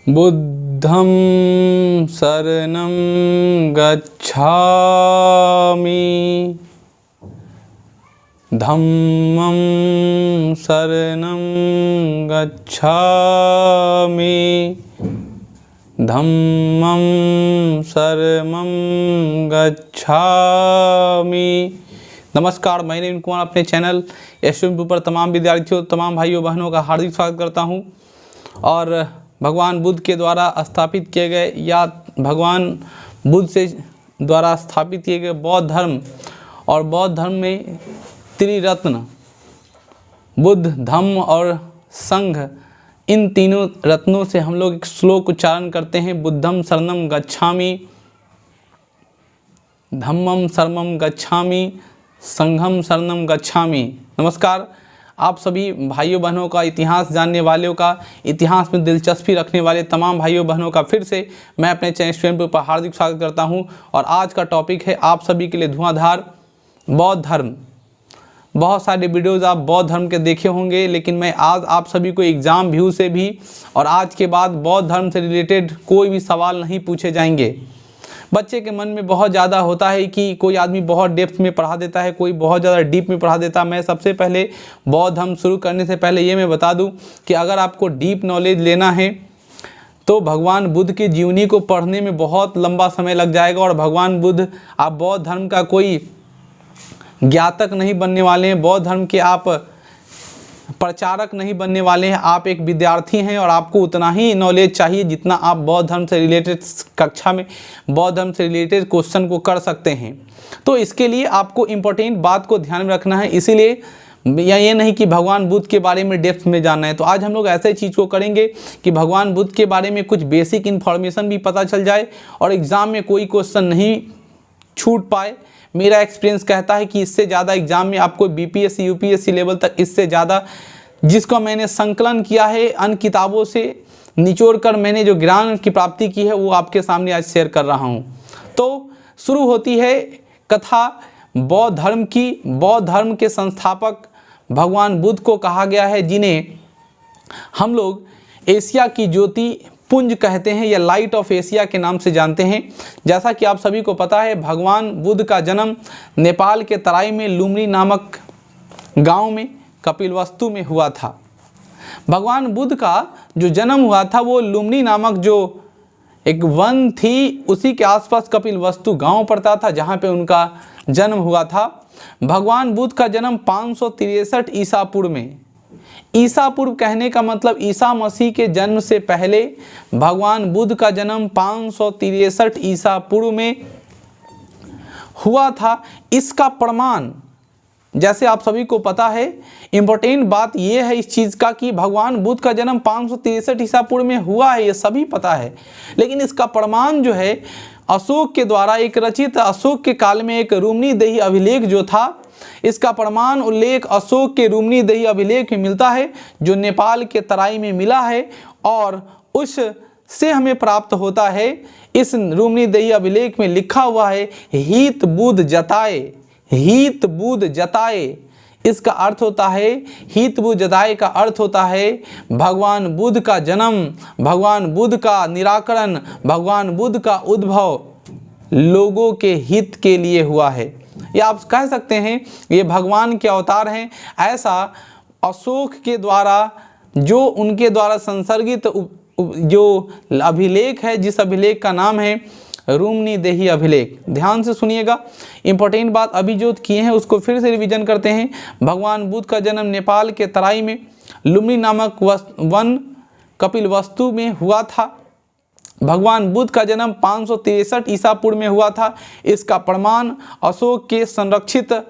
बुद्धं शरणं गच्छामि, धम्मं शरणं गच्छामि, धम्मं शरणं गच्छामि। नमस्कार, मैं नवीन कुमार अपने चैनल एसएम पर तमाम विद्यार्थियों, तमाम भाइयों बहनों का हार्दिक स्वागत करता हूं। और भगवान बुद्ध के द्वारा स्थापित किए गए या भगवान बुद्ध से द्वारा स्थापित किए गए बौद्ध धर्म, और बौद्ध धर्म में त्रिरत्न बुद्ध, धम्म और संघ, इन तीनों रत्नों से हम लोग एक श्लोक उच्चारण करते हैं। बुद्धं शरणं गच्छामि, धम्मं शरणं गच्छामि, संघं शरणं गच्छामि। नमस्कार, आप सभी भाइयों बहनों का, इतिहास जानने वालों का, इतिहास में दिलचस्पी रखने वाले तमाम भाइयों बहनों का फिर से मैं अपने चैनल पर हार्दिक स्वागत करता हूं। और आज का टॉपिक है आप सभी के लिए धुआंधार बौद्ध धर्म। बहुत सारे वीडियोज़ आप बौद्ध धर्म के देखे होंगे, लेकिन मैं आज आप सभी को एग्ज़ाम व्यू से भी और आज के बाद बौद्ध धर्म से रिलेटेड कोई भी सवाल नहीं पूछे जाएंगे। बच्चे के मन में बहुत ज़्यादा होता है कि कोई आदमी बहुत डेप्थ में पढ़ा देता है, कोई बहुत ज़्यादा डीप में पढ़ा देता है। मैं सबसे पहले बौद्ध धर्म शुरू करने से पहले ये मैं बता दूं कि अगर आपको डीप नॉलेज लेना है तो भगवान बुद्ध की जीवनी को पढ़ने में बहुत लंबा समय लग जाएगा। और भगवान बुद्ध, आप बौद्ध धर्म का कोई ज्ञातक नहीं बनने वाले हैं, बौद्ध धर्म के आप प्रचारक नहीं बनने वाले हैं, आप एक विद्यार्थी हैं और आपको उतना ही नॉलेज चाहिए जितना आप बौद्ध धर्म से रिलेटेड कक्षा में बौद्ध धर्म से रिलेटेड क्वेश्चन को कर सकते हैं। तो इसके लिए आपको इम्पोर्टेंट बात को ध्यान में रखना है, इसीलिए या ये नहीं कि भगवान बुद्ध के बारे में डेप्थ में जानना है। तो आज हम लोग ऐसे चीज़ को करेंगे कि भगवान बुद्ध के बारे में कुछ बेसिक इन्फॉर्मेशन भी पता चल जाए और एग्ज़ाम में कोई क्वेश्चन नहीं छूट पाए। मेरा एक्सपीरियंस कहता है कि इससे ज़्यादा एग्जाम में आपको बीपीएससी यूपीएससी लेवल तक, इससे ज़्यादा जिसको मैंने संकलन किया है अन्य किताबों से निचोड़ कर मैंने जो ज्ञान की प्राप्ति की है वो आपके सामने आज शेयर कर रहा हूँ। तो शुरू होती है कथा बौद्ध धर्म की। बौद्ध धर्म के संस्थापक भगवान बुद्ध को कहा गया है, जिन्हें हम लोग एशिया की ज्योति पुंज कहते हैं या लाइट ऑफ एशिया के नाम से जानते हैं। जैसा कि आप सभी को पता है, भगवान बुद्ध का जन्म नेपाल के तराई में लुम्बिनी नामक गांव में कपिलवस्तु में हुआ था। भगवान बुद्ध का जो जन्म हुआ था वो लुम्बिनी नामक जो एक वन थी उसी के आसपास कपिलवस्तु गांव पड़ता था, जहां पे उनका जन्म हुआ था। भगवान बुद्ध का जन्म 563 ईसा पूर्व में, ईसा पूर्व कहने का मतलब ईसा मसीह के जन्म से पहले भगवान बुद्ध का जन्म 563 ईसा पूर्व में हुआ था। इसका प्रमाण, जैसे आप सभी को पता है, इम्पोर्टेंट बात यह है इस चीज़ का कि भगवान बुद्ध का जन्म 563 ईसा पूर्व में हुआ है, ये सभी पता है। लेकिन इसका प्रमाण जो है अशोक के द्वारा एक रचित, अशोक के काल में एक रूमनीदेही अभिलेख जो था, इसका प्रमाण उल्लेख अशोक के रूमनीदेही अभिलेख में मिलता है, जो नेपाल के तराई में मिला है। और उससे हमें प्राप्त होता है, इस रूमनीदेही अभिलेख में लिखा हुआ है, हित बुद्ध जताए, हित बुद्ध जताए। इसका अर्थ होता है, हित बुद्ध जताए का अर्थ होता है भगवान बुद्ध का जन्म, भगवान बुद्ध का निराकरण, भगवान बुद्ध का उद्भव लोगों के हित के लिए हुआ है, या आप कह सकते हैं ये भगवान के अवतार हैं। ऐसा अशोक के द्वारा, जो उनके द्वारा संसर्गित जो अभिलेख है, जिस अभिलेख का नाम है रूमनीदेही अभिलेख। ध्यान से सुनिएगा, इंपॉर्टेंट बात अभी जो किए हैं उसको फिर से रिवीजन करते हैं। भगवान बुद्ध का जन्म नेपाल के तराई में लुम्बिनी नामक वन कपिलवस्तु में हुआ था। भगवान बुद्ध का जन्म 563 ईसा पूर्व में हुआ था। इसका प्रमाण अशोक के संरक्षित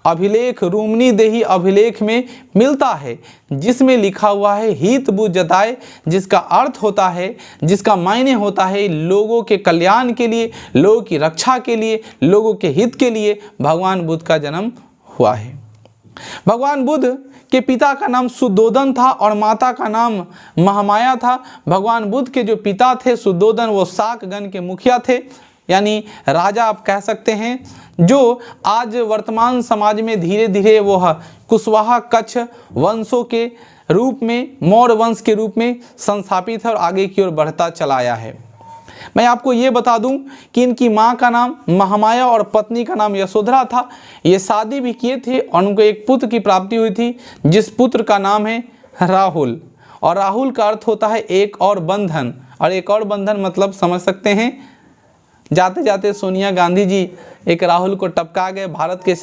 अभिलेख रूमनीदेही अभिलेख में मिलता है, जिसमें लिखा हुआ है हित बुद्ध जताए, जिसका अर्थ होता है, जिसका मायने होता है लोगों के कल्याण के लिए, लोगों की रक्षा के लिए, लोगों के हित के लिए भगवान बुद्ध का जन्म हुआ है। भगवान बुद्ध के पिता का नाम सुद्धोधन था और माता का नाम महामाया था। भगवान बुद्ध के जो पिता थे सुद्धोधन, वो शाकगण के मुखिया थे, यानी राजा आप कह सकते हैं, जो आज वर्तमान समाज में धीरे धीरे वो कुशवाहा कच्छ वंशों के रूप में, मौर्य वंश के रूप में संस्थापित है और आगे की ओर बढ़ता चला आया है। मैं आपको ये बता दूं कि इनकी माँ का नाम महामाया और पत्नी का नाम यशोधरा था। ये शादी भी किए थे और उनको एक पुत्र की प्राप्ति हुई थी, जिस पुत्र का नाम है राहुल। और राहुल का अर्थ होता है एक और बंधन, और एक और बंधन मतलब समझ सकते हैं, जाते जाते सोनिया गांधी जी एक राहुल को टपका गए भारत के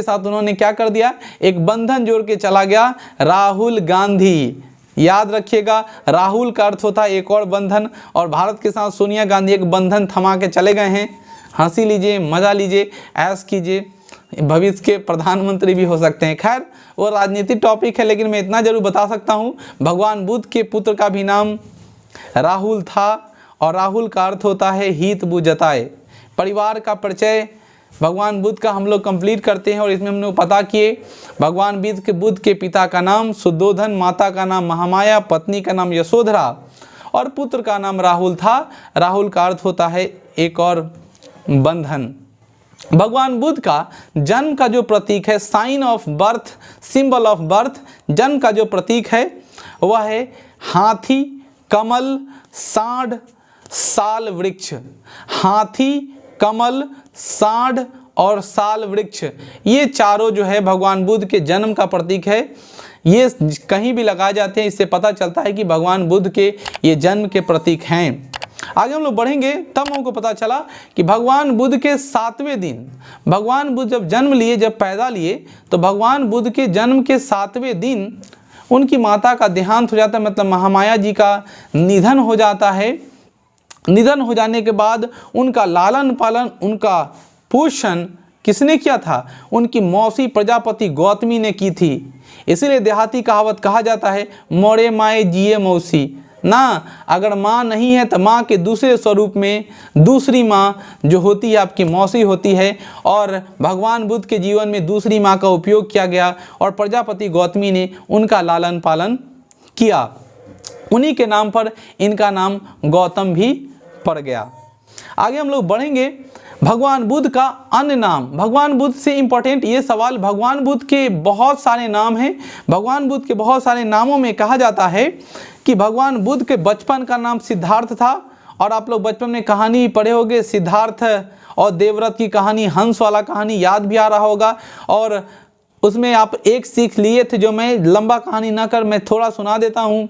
साथ उन्होंने क्या कर दिया, एक बंधन जोड़ के चला गया, राहुल गांधी। याद रखिएगा, राहुल का अर्थ होता है एक और बंधन, और भारत के साथ सोनिया गांधी एक बंधन थमा के चले गए हैं। हंसी लीजिए, मजा लीजिए, ऐश कीजिए, भविष्य के प्रधानमंत्री भी हो सकते हैं। खैर वो राजनीतिक टॉपिक है, लेकिन मैं इतना जरूर बता सकता हूँ, भगवान बुद्ध के पुत्र का भी नाम राहुल था, और राहुल का अर्थ होता है हित बुझताए। परिवार का परिचय भगवान बुद्ध का हम लोग कंप्लीट करते हैं, और इसमें हमने पता किए भगवान बुद्ध के पिता का नाम सुद्धोधन, माता का नाम महामाया, पत्नी का नाम यशोधरा और पुत्र का नाम राहुल था। राहुल का अर्थ होता है एक और बंधन। भगवान बुद्ध का जन्म का जो प्रतीक है, sign of birth, symbol of birth, जन्म का जो प्रतीक है वह है हाथी, कमल, सांड, साल वृक्ष। हाथी, कमल, सांड और साल वृक्ष, ये चारों जो है भगवान बुद्ध के जन्म का प्रतीक है। ये कहीं भी लगाए जाते हैं, इससे पता चलता है कि भगवान बुद्ध के ये जन्म के प्रतीक हैं। आगे हम लोग बढ़ेंगे तब हमको पता चला कि भगवान बुद्ध के 7वें दिन, भगवान बुद्ध जब जन्म लिए, जब पैदा लिए, तो भगवान बुद्ध के जन्म के 7वें दिन उनकी माता का देहांत हो जाता है, मतलब महामाया जी का निधन हो जाता है। निधन हो जाने के बाद उनका लालन पालन, उनका पोषण किसने किया था? उनकी मौसी प्रजापति गौतमी ने की थी। इसीलिए देहाती कहावत कहा जाता है, मोरे माए जिए मौसी ना। अगर माँ नहीं है तो माँ के दूसरे स्वरूप में दूसरी माँ जो होती है आपकी मौसी होती है, और भगवान बुद्ध के जीवन में दूसरी माँ का उपयोग किया गया और प्रजापति गौतमी ने उनका लालन पालन किया। उन्हीं के नाम पर इनका नाम गौतम भी पड़ गया। आगे हम लोग बढ़ेंगे, भगवान बुद्ध का अन्य नाम। भगवान बुद्ध से इंपॉर्टेंट ये सवाल, भगवान बुद्ध के बहुत सारे नाम हैं। भगवान बुद्ध के बहुत सारे नामों में कहा जाता है कि भगवान बुद्ध के बचपन का नाम सिद्धार्थ था, और आप लोग बचपन में कहानी पढ़े होंगे, सिद्धार्थ और देवव्रत की कहानी, हंस वाला कहानी याद भी आ रहा होगा, और उसमें आप एक सीख लिए थे, जो मैं लंबा कहानी ना कर मैं थोड़ा सुना देता हूँ,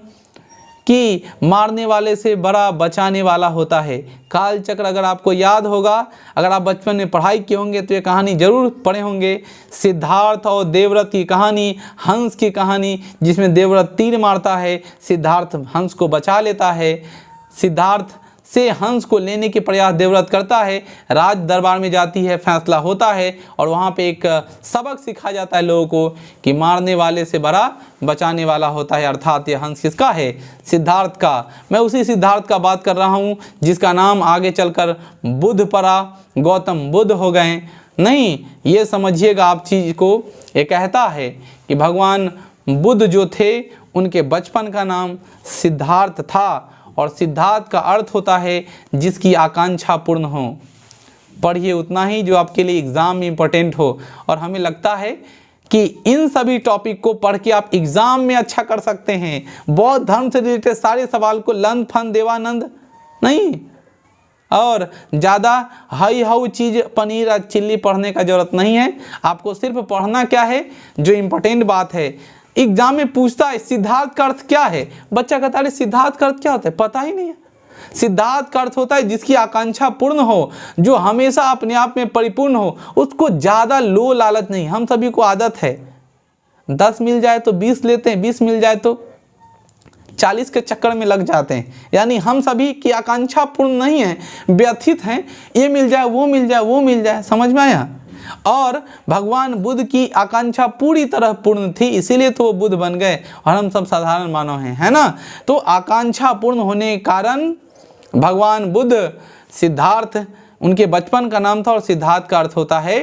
कि मारने वाले से बड़ा बचाने वाला होता है। काल चक्र अगर आपको याद होगा, अगर आप बचपन में पढ़ाई किए होंगे तो ये कहानी जरूर पढ़े होंगे। सिद्धार्थ और देवव्रत की कहानी, हंस की कहानी, जिसमें देवव्रत तीर मारता है, सिद्धार्थ हंस को बचा लेता है। सिद्धार्थ से हंस को लेने के प्रयास देवव्रत करता है, राज दरबार में जाती है, फैसला होता है, और वहाँ पे एक सबक सिखाया जाता है लोगों को कि मारने वाले से बड़ा बचाने वाला होता है। अर्थात ये हंस किसका है? सिद्धार्थ का। मैं उसी सिद्धार्थ का बात कर रहा हूँ जिसका नाम आगे चलकर बुद्ध पड़ा, गौतम बुद्ध हो गए। नहीं, ये समझिएगा आप चीज़ को, ये कहता है कि भगवान बुद्ध जो थे उनके बचपन का नाम सिद्धार्थ था, और सिद्धार्थ का अर्थ होता है जिसकी आकांक्षा पूर्ण हो। पढ़िए उतना ही जो आपके लिए एग्ज़ाम में इम्पोर्टेंट हो, और हमें लगता है कि इन सभी टॉपिक को पढ़ के आप एग्ज़ाम में अच्छा कर सकते हैं। बौद्ध धर्म से रिलेटेड सारे सवाल को लन फन देवानंद नहीं, और ज़्यादा हाई हाउ चीज़ पनीर और चिल्ली पढ़ने का ज़रूरत नहीं है। आपको सिर्फ पढ़ना क्या है, जो इम्पोर्टेंट बात है। एग्जाम में पूछता है सिद्धार्थ का अर्थ क्या है, बच्चा कहता है सिद्धार्थ का अर्थ क्या होता है, पता ही नहीं है। सिद्धार्थ का अर्थ होता है जिसकी आकांक्षा पूर्ण हो, जो हमेशा अपने आप में परिपूर्ण हो, उसको ज़्यादा लो लालच नहीं। हम सभी को आदत है 10 मिल जाए तो 20 लेते हैं, 20 मिल जाए तो 40 के चक्कर में लग जाते हैं। यानी हम सभी की आकांक्षा पूर्ण नहीं है, व्यथित हैं, ये मिल जाए वो मिल जाए वो मिल जाए। समझ में आया? और भगवान बुद्ध की आकांक्षा पूरी तरह पूर्ण थी, इसीलिए तो वो बुद्ध बन गए और हम सब साधारण मानव हैं, है ना। तो आकांक्षा पूर्ण होने के कारण भगवान बुद्ध, सिद्धार्थ उनके बचपन का नाम था, और सिद्धार्थ का अर्थ होता है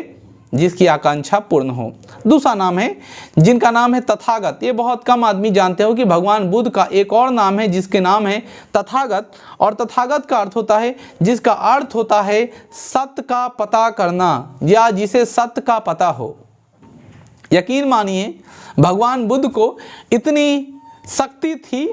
जिसकी आकांक्षा पूर्ण हो। दूसरा नाम है जिनका नाम है तथागत। ये बहुत कम आदमी जानते हो कि भगवान बुद्ध का एक और नाम है जिसके नाम है तथागत, और तथागत का अर्थ होता है, जिसका अर्थ होता है सत्य का पता करना, या जिसे सत्य का पता हो। यकीन मानिए भगवान बुद्ध को इतनी शक्ति थी,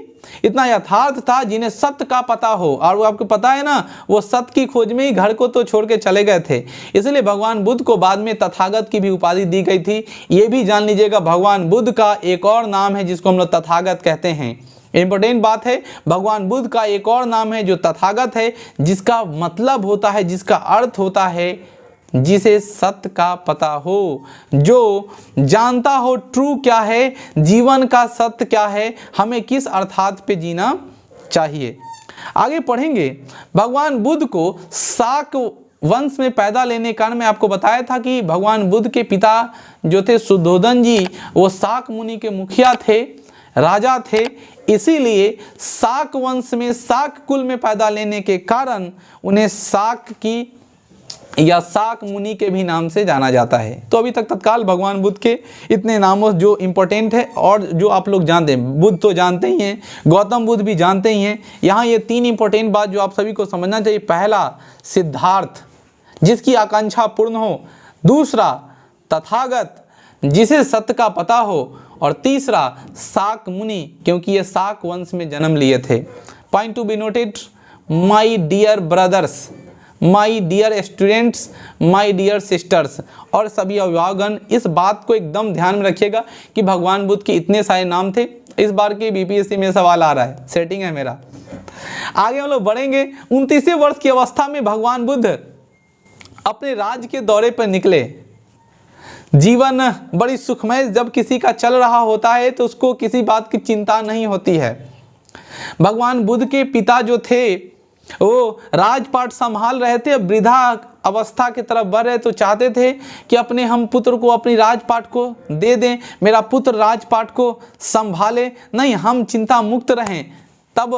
इतना यथार्थ था, जिन्हें सत्य का पता हो। और वो आपको पता है ना, वो सत्य की खोज में ही घर को तो छोड़ के चले गए थे। इसलिए भगवान बुद्ध को बाद में तथागत की भी उपाधि दी गई थी। ये भी जान लीजिएगा, भगवान बुद्ध का एक और नाम है जिसको हम लोग तथागत कहते हैं। इंपॉर्टेंट बात है, भगवान बुद्ध का एक और नाम है जो तथागत है, जिसका मतलब होता है, जिसका अर्थ होता है जिसे सत्य का पता हो, जो जानता हो ट्रू क्या है, जीवन का सत्य क्या है, हमें किस अर्थात पे जीना चाहिए। आगे पढ़ेंगे। भगवान बुद्ध को शाक वंश में पैदा लेने के कारण मैं आपको बताया था कि भगवान बुद्ध के पिता जो थे शुद्धोधन जी, वो शाक मुनि के मुखिया थे, राजा थे। इसीलिए शाक वंश में, शाक कुल में पैदा लेने के कारण उन्हें शाक की या शाक मुनि के भी नाम से जाना जाता है। तो अभी तक तत्काल भगवान बुद्ध के इतने नामों जो इम्पोर्टेंट है और जो आप लोग जानते हैं, बुद्ध तो जानते ही हैं, गौतम बुद्ध भी जानते ही हैं। यहाँ ये तीन इम्पोर्टेंट बात जो आप सभी को समझना चाहिए। पहला सिद्धार्थ, जिसकी आकांक्षा पूर्ण हो। दूसरा तथागत, जिसे सत्य का पता हो। और तीसरा शाक मुनि, क्योंकि ये शाक वंश में जन्म लिए थे। Point to be noted, my dear brothers, my dear students, my dear sisters और सभी अभिभावकगण, इस बात को एकदम ध्यान में रखिएगा कि भगवान बुद्ध के इतने सारे नाम थे। इस बार के बीपीएससी में सवाल आ रहा है, सेटिंग है मेरा। आगे हम लोग बढ़ेंगे। 29वें वर्ष की अवस्था में भगवान बुद्ध अपने राज्य के दौरे पर निकले। जीवन बड़ी सुखमय जब किसी का चल रहा होता है तो उसको किसी बात की चिंता नहीं होती है। भगवान बुद्ध के पिता जो थे वो राजपाट संभाल रहे थे, वृद्धा अवस्था की तरफ बढ़ रहे, तो चाहते थे कि अपने हम पुत्र को अपनी राजपाट को दे दें, मेरा पुत्र राजपाट को संभाले, नहीं हम चिंता मुक्त रहें। तब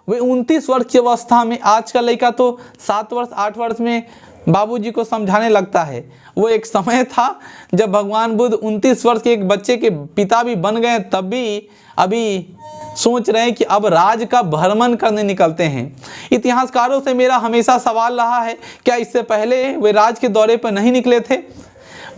वे 29 वर्ष की अवस्था में, आज का लड़का तो 7 वर्ष 8 वर्ष में बाबूजी को समझाने लगता है, वो एक समय था जब भगवान बुद्ध 29 वर्ष के एक बच्चे के पिता भी बन गए, तब भी अभी सोच रहे हैं कि अब राज का भ्रमण करने निकलते हैं। इतिहासकारों से मेरा हमेशा सवाल रहा है, क्या इससे पहले वे राज के दौरे पर नहीं निकले थे?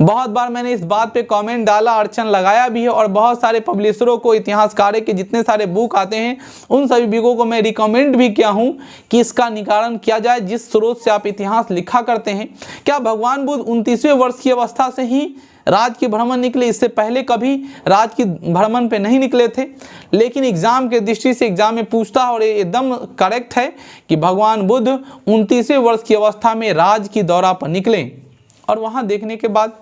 बहुत बार मैंने इस बात पे कमेंट डाला, अड़चन लगाया भी है, और बहुत सारे पब्लिशरों को, इतिहासकारों के जितने सारे बुक आते हैं उन सभी बुकों को मैं रिकमेंड भी किया हूँ कि इसका निवारण किया जाए, जिस स्रोत से आप इतिहास लिखा करते हैं। क्या भगवान बुद्ध 29वें वर्ष की अवस्था से ही राज के भ्रमण निकले? इससे पहले कभी राज की भ्रमण पे नहीं निकले थे। लेकिन एग्जाम के दृष्टि से एग्जाम में पूछता है और ये एकदम करेक्ट है कि भगवान बुद्ध 29वें वर्ष की अवस्था में राज की दौरा पर निकले और वहाँ देखने के बाद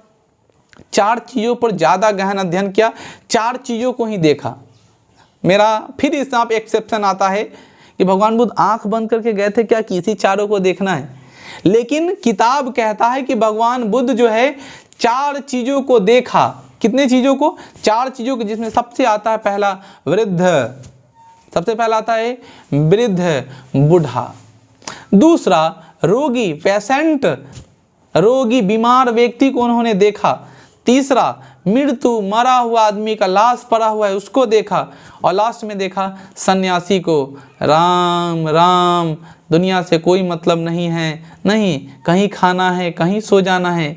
4 चीज़ों पर ज़्यादा गहन अध्ययन किया, 4 चीज़ों को ही देखा। मेरा फिर इस आप एक्सेप्शन आता है कि भगवान बुद्ध आंख बंद करके गए थे क्या, किसी चारों को देखना है? लेकिन किताब कहता है कि भगवान बुद्ध जो है 4 चीज़ों को देखा। कितने चीज़ों को? 4 चीज़ों को, जिसमें सबसे आता है पहला वृद्ध, सबसे पहला आता है वृद्ध बूढ़ा। दूसरा रोगी, पेशेंट, रोगी बीमार व्यक्ति को उन्होंने देखा। तीसरा मृत्यु, मरा हुआ आदमी का लाश पड़ा हुआ है उसको देखा। और लास्ट में देखा सन्यासी को, राम राम, दुनिया से कोई मतलब नहीं है, नहीं कहीं खाना है कहीं सो जाना है।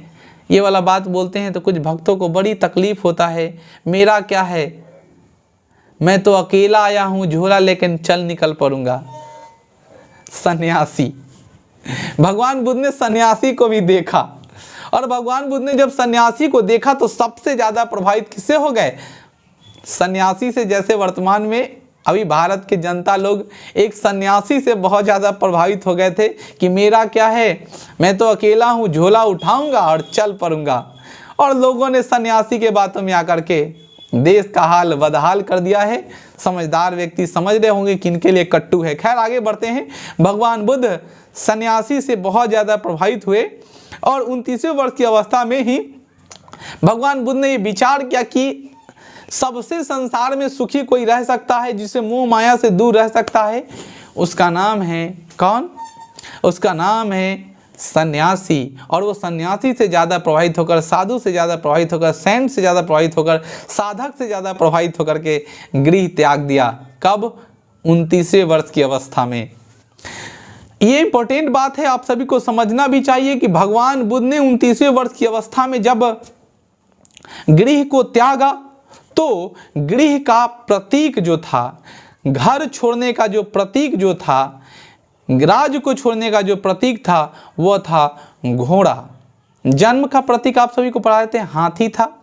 ये वाला बात बोलते हैं तो कुछ भक्तों को बड़ी तकलीफ होता है, मेरा क्या है, मैं तो अकेला आया हूँ झोला लेकिन चल निकल पड़ूंगा। सन्यासी, भगवान बुद्ध ने सन्यासी को भी देखा। और भगवान बुद्ध ने जब सन्यासी को देखा तो सबसे ज़्यादा प्रभावित किससे हो गए? सन्यासी से। जैसे वर्तमान में अभी भारत के जनता लोग एक सन्यासी से बहुत ज़्यादा प्रभावित हो गए थे कि मेरा क्या है, मैं तो अकेला हूँ, झोला उठाऊंगा और चल पड़ूंगा। और लोगों ने सन्यासी के बातों में आकर के देश का हाल बदहाल कर दिया है। समझदार व्यक्ति समझ रहे होंगे किनके लिए कट्टू है। खैर आगे बढ़ते हैं। भगवान बुद्ध सन्यासी से बहुत ज़्यादा प्रभावित हुए और 29वें वर्ष की अवस्था में ही भगवान बुद्ध ने ये विचार किया कि सबसे संसार में सुखी कोई रह सकता है जिसे मोह माया से दूर रह सकता है, उसका नाम है कौन? उसका नाम है सन्यासी। और वो सन्यासी से ज़्यादा प्रभावित होकर, साधु से ज़्यादा प्रभावित होकर, सेंट से ज़्यादा प्रभावित होकर, साधक से ज़्यादा प्रभावित होकर के गृह त्याग दिया। कब? 29वें वर्ष की अवस्था में। ये इंपॉर्टेंट बात है, आप सभी को समझना भी चाहिए कि भगवान बुद्ध ने 29वें वर्ष की अवस्था में जब गृह को त्यागा, तो गृह का प्रतीक जो था, घर छोड़ने का जो प्रतीक जो था, राज्य को छोड़ने का जो प्रतीक था वह था घोड़ा। जन्म का प्रतीक आप सभी को पढ़ाए थे हाथी था।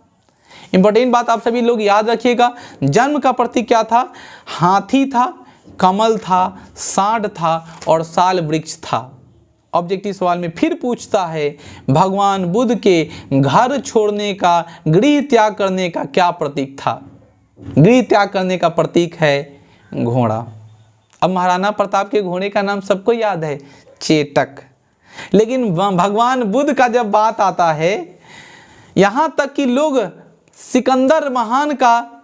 इंपॉर्टेंट बात आप सभी लोग याद रखिएगा, जन्म का प्रतीक क्या था? हाथी था, कमल था, सांड था और साल वृक्ष था। ऑब्जेक्टिव सवाल में फिर पूछता है भगवान बुद्ध के घर छोड़ने का, गृह त्याग करने का क्या प्रतीक था? गृह त्याग करने का प्रतीक है घोड़ा। अब महाराणा प्रताप के घोड़े का नाम सबको याद है, चेतक। लेकिन भगवान बुद्ध का जब बात आता है, यहाँ तक कि लोग सिकंदर महान का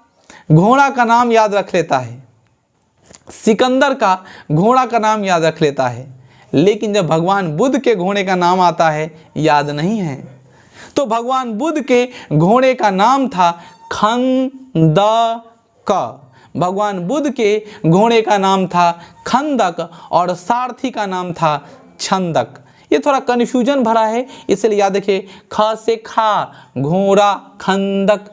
घोड़ा का नाम याद रख लेता है, सिकंदर का घोड़ा का नाम याद रख लेता है, लेकिन जब भगवान बुद्ध के घोड़े का नाम आता है याद नहीं है। तो भगवान बुद्ध के घोड़े का नाम था खंदक। भगवान बुद्ध के घोड़े का नाम था खंदक और सारथी का नाम था छंदक। ये थोड़ा कन्फ्यूजन भरा है, इसलिए याद रखिए, ख से खा घोड़ा खंदक,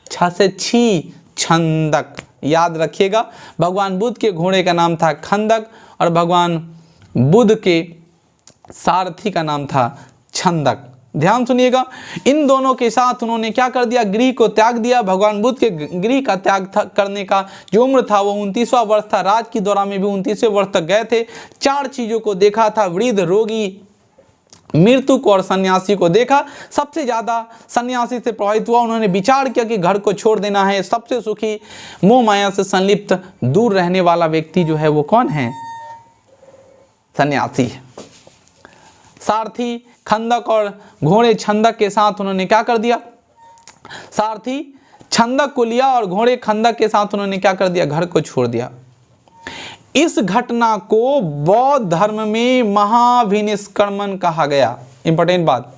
छ से छी छंदक, याद रखिएगा। भगवान बुद्ध के घोड़े का नाम था खंदक और भगवान बुद्ध के सारथी का नाम था छंदक। ध्यान सुनिएगा, इन दोनों के साथ उन्होंने क्या कर दिया? गृह को त्याग दिया। भगवान बुद्ध के गृह का त्याग करने का जो उम्र था वो 29वां वर्ष था। राज की दौरा में भी 29वें वर्ष तक गए थे। 4 चीजों को देखा था, वृद्ध, रोगी, मृत्यु और सन्यासी को देखा। सबसे ज्यादा सन्यासी से प्रभावित हुआ। उन्होंने विचार किया कि घर को छोड़ देना है। सबसे सुखी, मोह माया से संलिप्त, दूर रहने वाला व्यक्ति जो है वो कौन है? सन्यासी। सारथी, खंदक और घोड़े छंदक के साथ उन्होंने क्या कर दिया? सारथी छंदक को लिया और घोड़े खंदक के साथ उन्होंने क्या कर दिया? घर को छोड़ दिया। इस घटना को बौद्ध धर्म में महाभिनिष्क्रमण कहा गया। इंपॉर्टेंट बात,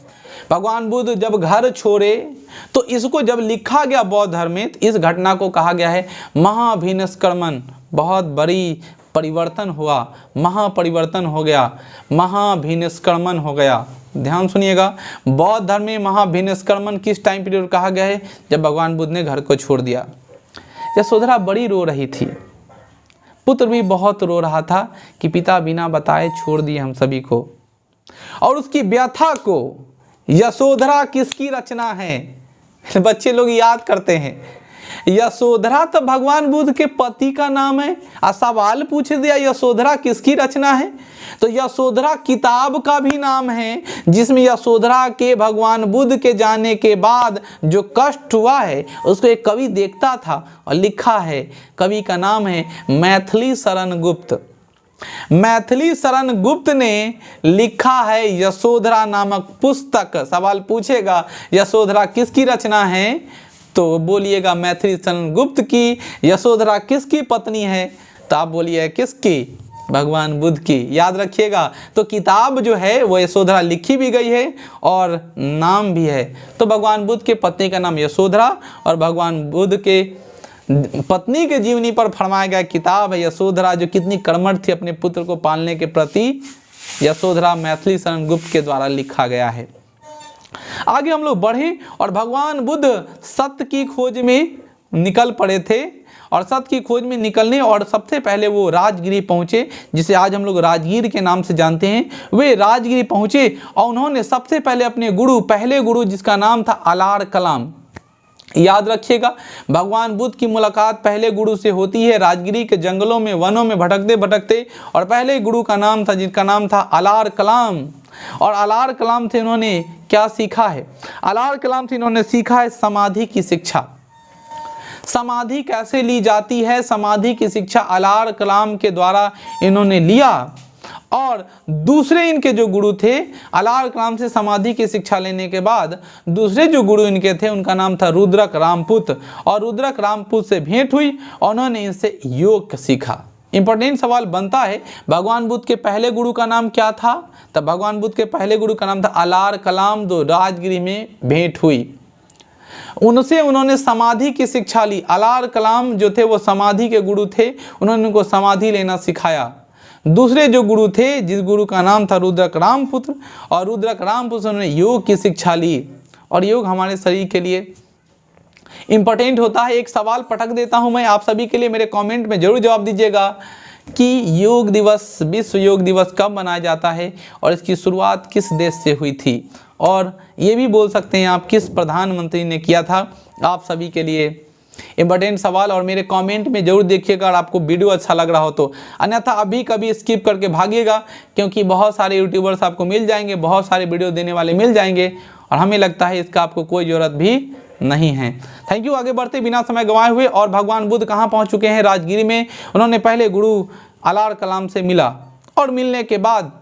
भगवान बुद्ध जब घर छोड़े तो इसको जब लिखा गया बौद्ध धर्म में, तो इस घटना को कहा गया है महाभिनिष्क्रमण। बहुत बड़ी परिवर्तन हुआ, महापरिवर्तन हो गया, महाभिनिष्क्रमण हो गया। ध्यान सुनिएगा, बौद्ध धर्म में महाभिनिष्क्रमण किस टाइम पीरियड कहा गया है? जब भगवान बुद्ध ने घर को छोड़ दिया। यशोधरा बड़ी रो रही थी, पुत्र भी बहुत रो रहा था कि पिता बिना बताए छोड़ दिए हम सभी को। और उसकी व्यथा को यशोधरा किसकी रचना है? बच्चे लोग याद करते हैं, यशोधरा तो भगवान बुद्ध के पति का नाम है। सवाल पूछ दिया यशोधरा किसकी रचना है, तो यशोधरा किताब का भी नाम है, जिसमें यशोधरा के भगवान बुद्ध के जाने के बाद जो कष्ट हुआ है उसको एक कवि देखता था और लिखा है। कवि का नाम है मैथिली शरण गुप्त। मैथिली शरण गुप्त ने लिखा है यशोधरा नामक पुस्तक। सवाल पूछेगा यशोधरा किसकी रचना है, तो बोलिएगा मैथिली शरण गुप्त की। यशोधरा किसकी पत्नी है, तो आप बोलिए किसकी? भगवान बुद्ध की। याद रखिएगा, तो किताब जो है वो यशोधरा लिखी भी गई है और नाम भी है। तो भगवान बुद्ध के पत्नी का नाम यशोधरा और भगवान बुद्ध के पत्नी के जीवनी पर फरमाया गया किताब है यशोधरा, जो कितनी कर्मठ थी अपने पुत्र को पालने के प्रति। यशोधरा मैथिली शरण गुप्त के द्वारा लिखा गया है। आगे हम लोग बढ़े और भगवान बुद्ध सत्य की खोज में निकल पड़े थे और सत्य की खोज में निकलने और सबसे पहले वो राजगिरी पहुंचे, जिसे आज हम लोग राजगीर के नाम से जानते हैं। वे राजगिरी पहुंचे और उन्होंने सबसे पहले अपने गुरु, पहले गुरु जिसका नाम था अलार कलाम। याद रखिएगा, भगवान बुद्ध की मुलाकात पहले गुरु से होती है राजगिरी के जंगलों में, वनों में भटकते भटकते, और पहले गुरु का नाम था जिनका नाम था अलार कलाम। और अलार कलाम से इन्होंने क्या सीखा है? अलार कलाम से इन्होंने सीखा है समाधि की शिक्षा। समाधि कैसे ली जाती है, समाधि की शिक्षा अलार कलाम के द्वारा इन्होंने लिया। और दूसरे इनके जो गुरु थे, अलार कलाम से समाधि की शिक्षा लेने के बाद दूसरे जो गुरु इनके थे उनका नाम था रुद्रक रामपुत। और रुद्रक रामपुत से भेंट हुई और उन्होंने इनसे योग सीखा। इंपॉर्टेंट सवाल बनता है, भगवान बुद्ध के पहले गुरु का नाम क्या था? तब भगवान बुद्ध के पहले गुरु का नाम था अलार कलाम, जो राजगिरी में भेंट हुई। उनसे उन्होंने समाधि की शिक्षा ली। अलार कलाम जो थे वो समाधि के गुरु थे, उन्होंने उनको समाधि लेना सिखाया। दूसरे जो गुरु थे, जिस गुरु का नाम था रुद्रक रामपुत्र, और रुद्रक रामपुत्र उन्होंने योग की शिक्षा ली। और योग हमारे शरीर के लिए इंपॉर्टेंट होता है। एक सवाल पटक देता हूं मैं आप सभी के लिए, मेरे कमेंट में जरूर जवाब दीजिएगा कि योग दिवस, विश्व योग दिवस कब मनाया जाता है और इसकी शुरुआत किस देश से हुई थी, और ये भी बोल सकते हैं आप किस प्रधानमंत्री ने किया था। आप सभी के लिए इंपॉर्टेंट सवाल, और मेरे कमेंट में जरूर देखिएगा अगर आपको वीडियो अच्छा लग रहा हो तो, अन्यथा अभी कभी स्किप करके भागिएगा, क्योंकि बहुत सारे यूट्यूबर्स आपको मिल जाएंगे, बहुत सारे वीडियो देने वाले मिल जाएंगे, और हमें लगता है इसका आपको कोई ज़रूरत भी नहीं है। Thank you. आगे बढ़ते बिना समय गंवाए हुए, और भगवान बुद्ध कहाँ पहुँच चुके हैं? राजगिरी में। उन्होंने पहले गुरु अलार कलाम से मिला, और मिलने के बाद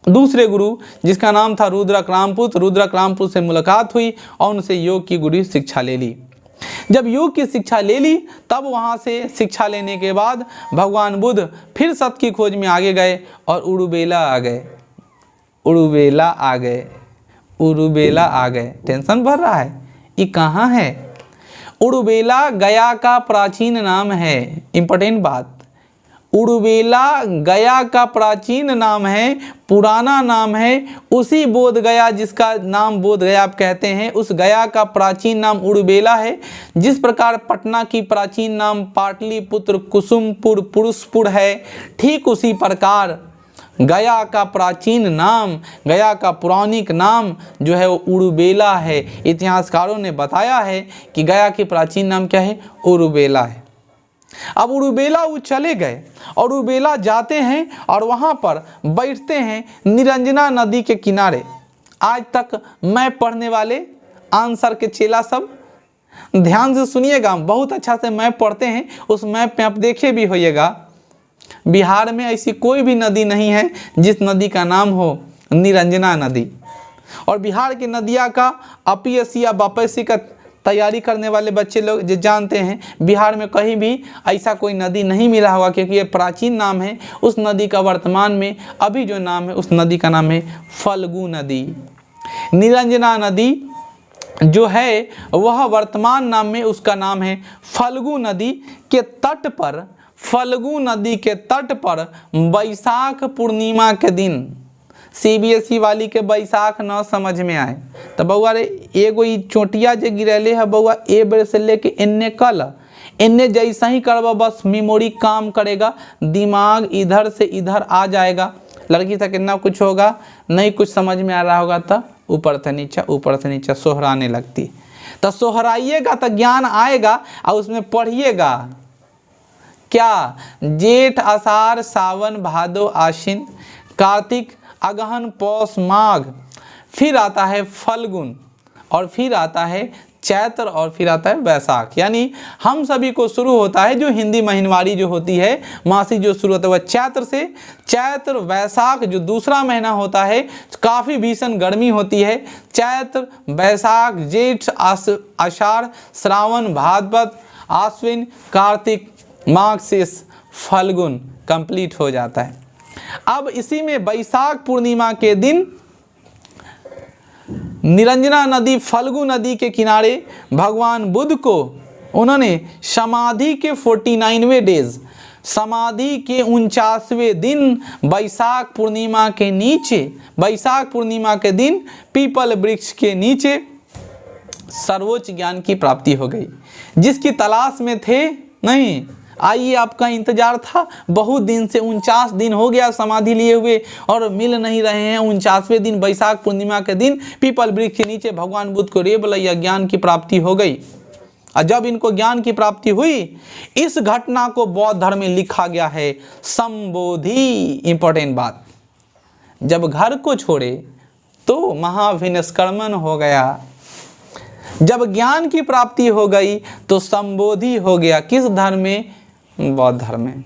दूसरे गुरु जिसका नाम था रुद्रक रामपुत से मुलाकात हुई और उनसे योग की गुरु शिक्षा ले ली। जब योग की शिक्षा ले ली, तब वहाँ से शिक्षा लेने के बाद भगवान बुद्ध फिर सत्य की खोज में आगे गए और उरुबेला आ गए। टेंशन बढ़ रहा है, ये कहाँ है? उरुबेला गया का प्राचीन नाम है। इंपॉर्टेंट बात, उरुबेला गया का प्राचीन नाम है, पुराना नाम है। उसी बोध गया जिसका नाम बोध गया आप कहते हैं, उस गया का प्राचीन नाम उरुबेला है। जिस प्रकार पटना की प्राचीन नाम पाटलिपुत्र, कुसुमपुर, पुरुषपुर है, ठीक उसी प्रकार गया का प्राचीन नाम, गया का पौराणिक नाम जो है वो उरुबेला है। इतिहासकारों ने बताया है कि गया की प्राचीन नाम क्या है? उरुबेला है। अब उरुबेला वो चले गए और उरुबेला जाते हैं और वहाँ पर बैठते हैं निरंजना नदी के किनारे। आज तक मैप पढ़ने वाले आंसर के चेला सब ध्यान से सुनिएगा, बहुत अच्छा से मैप पढ़ते हैं। उस मैप में आप देखे भी होइएगा, बिहार में ऐसी कोई भी नदी नहीं है जिस नदी का नाम हो निरंजना नदी। और बिहार की नदियाँ का अपीएससी या बापीएससी का तैयारी करने वाले बच्चे लोग जो जानते हैं, बिहार में कहीं भी ऐसा कोई नदी नहीं मिला होगा, क्योंकि ये प्राचीन नाम है। उस नदी का वर्तमान में अभी जो नाम है, उस नदी का नाम है फल्गु नदी। निरंजना नदी जो है वह वर्तमान नाम में उसका नाम है फल्गु नदी के तट पर, फल्गु नदी के तट पर बैसाख पूर्णिमा के दिन, सीबीएसई वाली के बैसाख न समझ में आए तो बउआ रे एगो ई चोटिया जे गिरैले है बउआ, ए बेर से लेके इन्ने कल इन्ने जैसा ही करवा, बस मेमोरी काम करेगा, दिमाग इधर से इधर आ जाएगा। लड़की तक इतना कुछ होगा, नहीं कुछ समझ में आ रहा होगा तो ऊपर से नीचे सोहराने लगती। तो सोहराइएगा तो ज्ञान आएगा, और उसमें पढ़िएगा क्या? जेठ आषाढ़ सावन भादो आश्विन कार्तिक अगहन पौष माघ, फिर आता है फल्गुन, और फिर आता है चैत्र, और फिर आता है वैशाख। यानी हम सभी को शुरू होता है जो हिंदी महीनवारी जो होती है, मासिक जो शुरू होता है वह चैत्र से। चैत्र वैशाख जो दूसरा महीना होता है, काफ़ी भीषण गर्मी होती है। चैत्र वैशाख जेठ आषाढ़ श्रावण भाद्रपद आश्विन कार्तिक माघ से फल्गुन कंप्लीट हो जाता है। अब इसी में बैसाख पूर्णिमा के दिन निरंजना नदी फल्गु नदी के किनारे भगवान बुद्ध को उन्होंने समाधि के 49वें डेज, समाधि के 49वें दिन बैसाख पूर्णिमा के नीचे, बैसाख पूर्णिमा के दिन पीपल वृक्ष के नीचे सर्वोच्च ज्ञान की प्राप्ति हो गई। जिसकी तलाश में थे नहीं, आइए आपका इंतजार था बहुत दिन से, 49 दिन हो गया समाधि लिए हुए और मिल नहीं रहे हैं। 49वें दिन बैसाख पूर्णिमा के दिन पीपल वृक्ष के नीचे भगवान बुद्ध को रेबलैया ज्ञान की प्राप्ति हो गई। और जब इनको ज्ञान की प्राप्ति हुई, इस घटना को बौद्ध धर्म में लिखा गया है संबोधि। इंपॉर्टेंट बात, जब घर को छोड़े तो महाविनिष्क्रमण हो गया, जब ज्ञान की प्राप्ति हो गई तो संबोधि हो गया। किस धर्म में? बौद्ध धर्म में।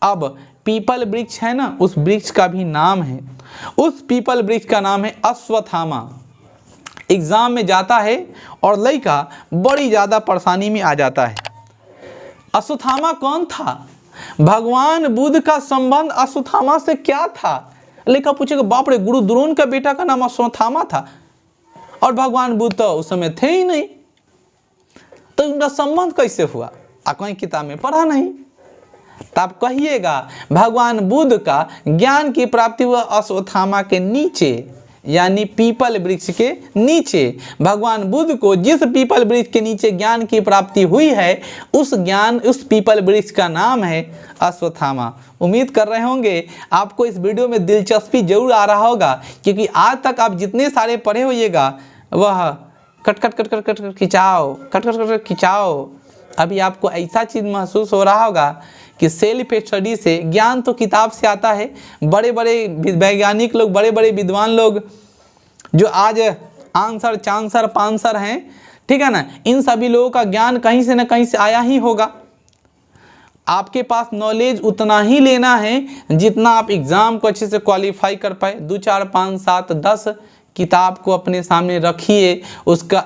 अब पीपल वृक्ष है ना, उस वृक्ष का भी नाम है, उस पीपल वृक्ष का नाम है अश्वत्थामा। एग्जाम में जाता है और लड़का बड़ी ज्यादा परेशानी में आ जाता है। अश्वत्थामा कौन था? भगवान बुद्ध का संबंध अश्वत्थामा से क्या था? लड़का पूछेगा बाप रे, गुरु द्रोण का बेटा का नाम अश्वत्थामा था और भगवान बुद्ध तो उस समय थे ही नहीं, तो उनका संबंध कैसे हुआ? कहीं किताब में पढ़ा नहीं। तब कहिएगा भगवान बुद्ध का ज्ञान की प्राप्ति हुआ अश्वत्थामा के नीचे। यानी पीपल वृक्ष के नीचे। भगवान बुद्ध को जिस पीपल वृक्ष के नीचे ज्ञान की प्राप्ति हुई है उस पीपल वृक्ष का नाम है अश्वत्थामा। उम्मीद कर रहे होंगे आपको इस वीडियो में दिलचस्पी जरूर आ रहा होगा, क्योंकि आज तक आप जितने सारे पढ़े होइएगा वह cut cut cut cut cut cut खिंचाओ, कट कट कट कट खिंचाओ। अभी आपको ऐसा चीज़ महसूस हो रहा होगा कि सेल्फ स्टडी से ज्ञान तो किताब से आता है। बड़े बड़े वैज्ञानिक लोग, बड़े बड़े विद्वान लोग जो आज आंसर चांसर पांसर हैं, ठीक है ना, इन सभी लोगों का ज्ञान कहीं से ना कहीं से आया ही होगा। आपके पास नॉलेज उतना ही लेना है जितना आप एग्ज़ाम को अच्छे से क्वालिफाई कर पाए। 2 4 5 7 10 किताब को अपने सामने रखिए, उसका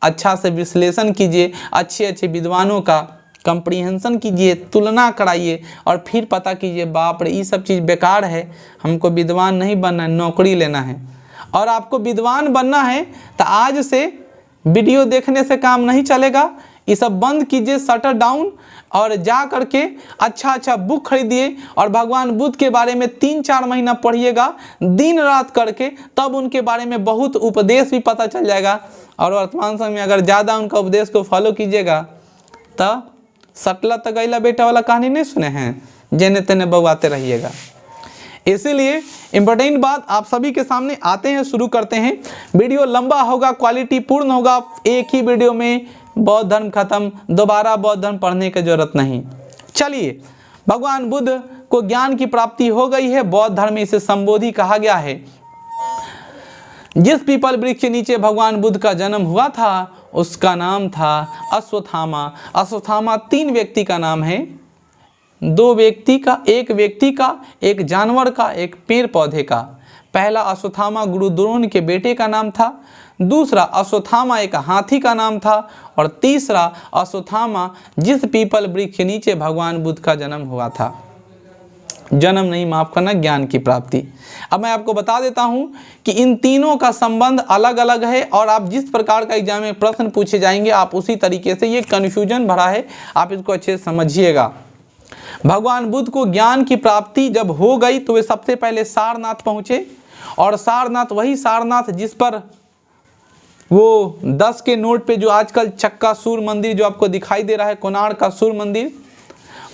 अच्छा से विश्लेषण कीजिए, अच्छे अच्छे विद्वानों का कंप्रीहेंशन कीजिए, तुलना कराइए और फिर पता कीजिए बाप रे ये सब चीज़ बेकार है, हमको विद्वान नहीं बनना है, नौकरी लेना है। और आपको विद्वान बनना है तो आज से वीडियो देखने से काम नहीं चलेगा। ये सब बंद कीजिए, शटर डाउन, और जा करके अच्छा बुक खरीदिए और भगवान बुद्ध के बारे में 3 4 महीना पढ़िएगा दिन रात करके, तब उनके बारे में बहुत उपदेश भी पता चल जाएगा। और वर्तमान समय में अगर ज़्यादा उनका उपदेश को फॉलो कीजिएगा तो सटला तगैला बेटा वाला कहानी नहीं सुने हैं, जेने तेने बउआते रहिएगा। इसीलिए इम्पोर्टेंट बात आप सभी के सामने आते हैं, शुरू करते हैं। वीडियो लंबा होगा, क्वालिटी पूर्ण होगा, एक ही वीडियो में बौद्ध धर्म खत्म, दोबारा बौद्ध धर्म पढ़ने की जरूरत नहीं। चलिए, भगवान बुद्ध को ज्ञान की प्राप्ति हो गई है, बौद्ध धर्म में इसे संबोधि कहा गया है। जिस पीपल वृक्ष के नीचे भगवान बुद्ध का जन्म हुआ था उसका नाम था अश्वत्थामा। अश्वत्थामा 3 व्यक्ति का नाम है, 2 व्यक्ति का, एक व्यक्ति का, एक जानवर का, एक पेड़ पौधे का। पहला अश्वत्थामा गुरु द्रोण के बेटे का नाम था, दूसरा अश्वत्थामा एक हाथी का नाम था, और तीसरा अश्वत्थामा जिस पीपल वृक्ष के नीचे भगवान बुद्ध का जन्म हुआ था। जन्म नहीं, माफ करना, ज्ञान की प्राप्ति। अब मैं आपको बता देता हूं कि इन तीनों का संबंध अलग अलग है, और आप जिस प्रकार का एग्जाम में प्रश्न पूछे जाएंगे आप उसी तरीके से, ये कन्फ्यूजन भरा है, आप इसको अच्छे से समझिएगा। भगवान बुद्ध को ज्ञान की प्राप्ति जब हो गई तो वे सबसे पहले सारनाथ पहुंचे, और सारनाथ वही सारनाथ जिस पर वो 10 के नोट पे जो आजकल चक्का सूर्य मंदिर जो आपको दिखाई दे रहा है, कोणार्क का सूर्य मंदिर,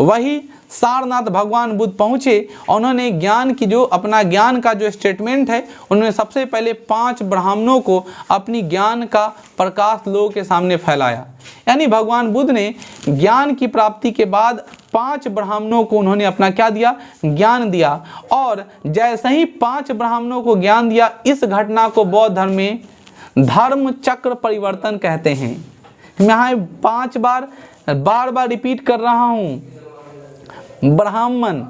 वही सारनाथ भगवान बुद्ध पहुँचे। उन्होंने ज्ञान की जो अपना ज्ञान का जो स्टेटमेंट है, उन्होंने सबसे पहले 5 ब्राह्मणों को अपनी ज्ञान का प्रकाश लोगों के सामने फैलाया। यानी भगवान बुद्ध ने ज्ञान की प्राप्ति के बाद 5 ब्राह्मणों को उन्होंने अपना क्या दिया, ज्ञान दिया। और जैसे ही 5 ब्राह्मणों को ज्ञान दिया, इस घटना को बौद्ध धर्म में धर्म चक्र परिवर्तन कहते हैं। मैं यहाँ 5 बार रिपीट कर रहा हूँ, ब्राह्मण।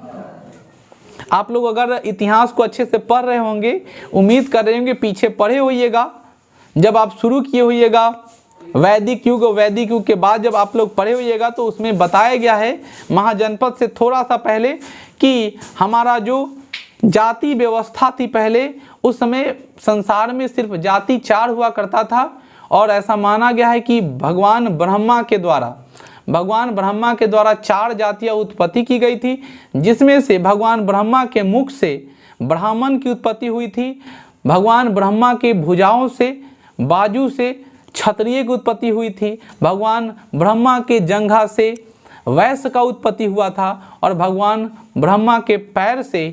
आप लोग अगर इतिहास को अच्छे से पढ़ रहे होंगे, उम्मीद कर रहे होंगे, पीछे पढ़े होइएगा, जब आप शुरू किए होइएगा वैदिक युग के बाद जब आप लोग पढ़े होइएगा तो उसमें बताया गया है महाजनपद से थोड़ा सा पहले कि हमारा जो जाति व्यवस्था थी पहले, उस समय संसार में सिर्फ जाति 4 हुआ करता था। और ऐसा माना गया है कि भगवान ब्रह्मा के द्वारा 4 जातियां उत्पत्ति की गई थी, जिसमें से भगवान ब्रह्मा के मुख से ब्राह्मण की उत्पत्ति हुई थी, भगवान ब्रह्मा के भुजाओं से, बाजू से क्षत्रिय की उत्पत्ति हुई थी, भगवान ब्रह्मा के जंघा से वैश्य का उत्पत्ति हुआ था, और भगवान ब्रह्मा के पैर से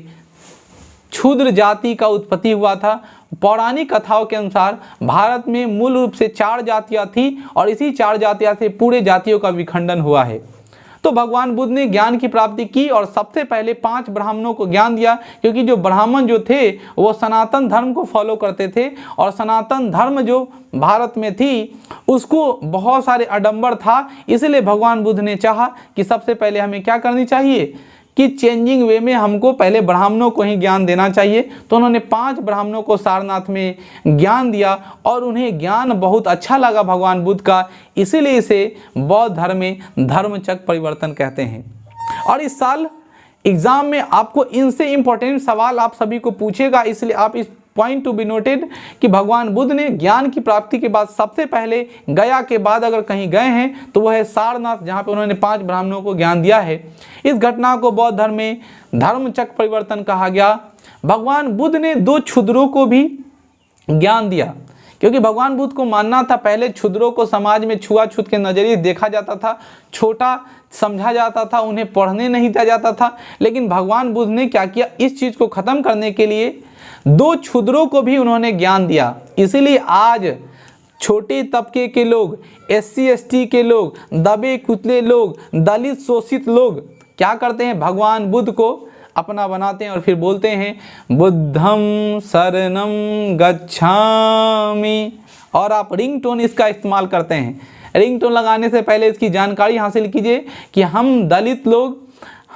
क्षुद्र जाति का उत्पत्ति हुआ था। पौराणिक कथाओं के अनुसार भारत में मूल रूप से 4 जातियां थी, और इसी 4 जातियां से पूरे जातियों का विखंडन हुआ है। तो भगवान बुद्ध ने ज्ञान की प्राप्ति की और सबसे पहले 5 ब्राह्मणों को ज्ञान दिया, क्योंकि जो ब्राह्मण जो थे वो सनातन धर्म को फॉलो करते थे, और सनातन धर्म जो भारत में थी उसको बहुत सारे आडंबर था। इसलिए भगवान बुद्ध ने चाहा कि सबसे पहले हमें क्या करनी चाहिए कि चेंजिंग वे में हमको पहले ब्राह्मणों को ही ज्ञान देना चाहिए। तो उन्होंने 5 ब्राह्मणों को सारनाथ में ज्ञान दिया, और उन्हें ज्ञान बहुत अच्छा लगा भगवान बुद्ध का, इसीलिए इसे बौद्ध धर्म में धर्मचक्र परिवर्तन कहते हैं। और इस साल एग्जाम में आपको इनसे इम्पोर्टेंट सवाल आप सभी को पूछेगा, इसलिए आप इस पॉइंट टू बी नोटेड कि भगवान बुद्ध ने ज्ञान की प्राप्ति के बाद सबसे पहले गया के बाद अगर कहीं गए हैं तो वह है सारनाथ, जहाँ पे उन्होंने 5 ब्राह्मणों को ज्ञान दिया है। इस घटना को बौद्ध धर्म में धर्मचक्र परिवर्तन कहा गया। भगवान बुद्ध ने 2 क्षुद्रों को भी ज्ञान दिया, क्योंकि भगवान बुद्ध को मानना था पहले क्षुद्रों को समाज में छुआछूत के नज़रिए देखा जाता था, छोटा समझा जाता था, उन्हें पढ़ने नहीं दिया जाता था। लेकिन भगवान बुद्ध ने क्या किया, इस चीज़ को ख़त्म करने के लिए दो क्षुद्रों को भी उन्होंने ज्ञान दिया। इसीलिए आज छोटे तबके के लोग, SC ST के लोग, दबे कुचले लोग, दलित शोषित लोग क्या करते हैं, भगवान बुद्ध को अपना बनाते हैं और फिर बोलते हैं बुद्धम शरणम गच्छामि, और आप रिंगटोन इसका इस्तेमाल करते हैं। रिंगटोन लगाने से पहले इसकी जानकारी हासिल कीजिए कि हम दलित लोग,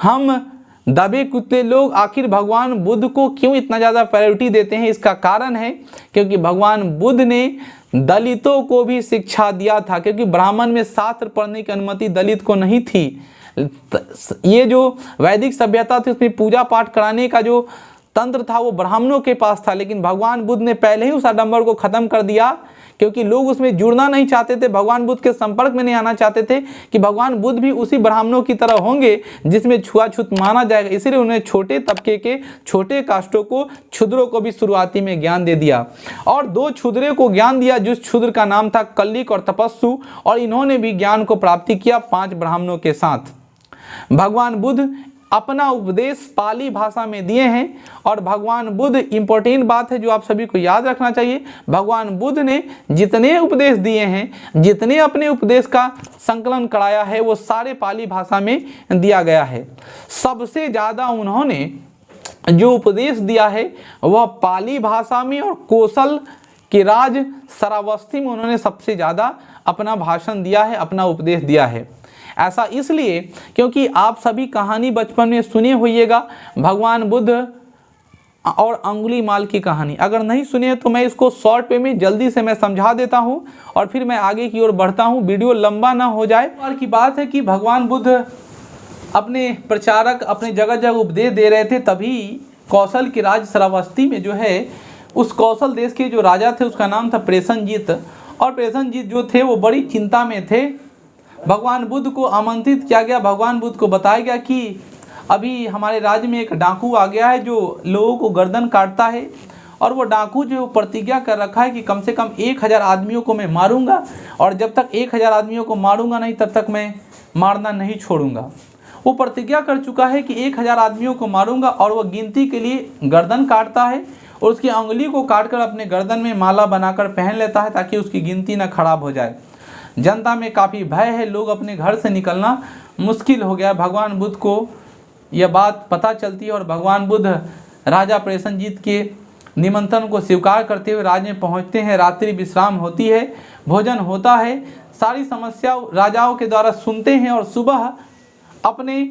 हम दबे कुचले लोग आखिर भगवान बुद्ध को क्यों इतना ज़्यादा प्रायोरिटी देते हैं। इसका कारण है क्योंकि भगवान बुद्ध ने दलितों को भी शिक्षा दिया था, क्योंकि ब्राह्मण में शास्त्र पढ़ने की अनुमति दलित को नहीं थी। ये जो वैदिक सभ्यता थी उसमें पूजा पाठ कराने का जो तंत्र था वो ब्राह्मणों के पास था, लेकिन भगवान बुद्ध ने पहले ही उस आडंबर को ख़त्म कर दिया, क्योंकि लोग उसमें जुड़ना नहीं चाहते थे, भगवान बुद्ध के संपर्क में नहीं आना चाहते थे कि भगवान बुद्ध भी उसी ब्राह्मणों की तरह होंगे जिसमें छुआछूत माना जाएगा। इसलिए उन्हें छोटे तबके के छोटे कास्टों को, क्षुद्रों को भी शुरुआती में ज्ञान दे दिया, और दो क्षुद्रों को ज्ञान दिया जिस क्षुद्र का नाम था कल्लिक और तपस्सु, और इन्होंने भी ज्ञान को प्राप्ति किया 5 ब्राह्मणों के साथ। भगवान बुद्ध अपना उपदेश पाली भाषा में दिए हैं, और भगवान बुद्ध, इंपॉर्टेंट बात है जो आप सभी को याद रखना चाहिए, भगवान बुद्ध ने जितने उपदेश दिए हैं, जितने अपने उपदेश का संकलन कराया है, वो सारे पाली भाषा में दिया गया है। सबसे ज़्यादा उन्होंने जो उपदेश दिया है वह पाली भाषा में और कौशल के राज श्रावस्ती में उन्होंने सबसे ज़्यादा अपना भाषण दिया है, अपना उपदेश दिया है। ऐसा इसलिए क्योंकि आप सभी कहानी बचपन में सुने होइएगा, भगवान बुद्ध और अंगुलीमाल की कहानी। अगर नहीं सुने तो मैं इसको शॉर्ट वे में जल्दी से मैं समझा देता हूं और फिर मैं आगे की ओर बढ़ता हूं, वीडियो लंबा ना हो जाए। और की बात है कि भगवान बुद्ध अपने प्रचारक अपने जगह जगह उपदेश दे रहे थे, तभी कौशल के राज श्रावस्ती में जो है, उस कौशल देश के जो राजा थे उसका नाम था प्रेषणजीत, और प्रेषणजीत जो थे वो बड़ी चिंता में थे। भगवान बुद्ध को आमंत्रित किया गया, भगवान बुद्ध को बताया गया कि अभी हमारे राज्य में एक डाकू आ गया है जो लोगों को गर्दन काटता है, और वो डाकू जो प्रतिज्ञा कर रखा है कि कम से कम 1000 आदमियों को मैं मारूंगा, और जब तक 1000 आदमियों को मारूंगा नहीं तब तक मैं मारना नहीं छोड़ूंगा। वो प्रतिज्ञा कर चुका है कि 1000 आदमियों को मारूंगा, और वह गिनती के लिए गर्दन काटता है और उसकी अंगुली को काटकर अपने गर्दन में माला बनाकर पहन लेता है ताकि उसकी गिनती ना खराब हो जाए। जनता में काफ़ी भय है, लोग अपने घर से निकलना मुश्किल हो गया। भगवान बुद्ध को यह बात पता चलती है और भगवान बुद्ध राजा प्रेषणजीत के निमंत्रण को स्वीकार करते हुए राज्य में पहुंचते हैं। रात्रि विश्राम होती है, भोजन होता है, सारी समस्या राजाओं के द्वारा सुनते हैं, और सुबह अपने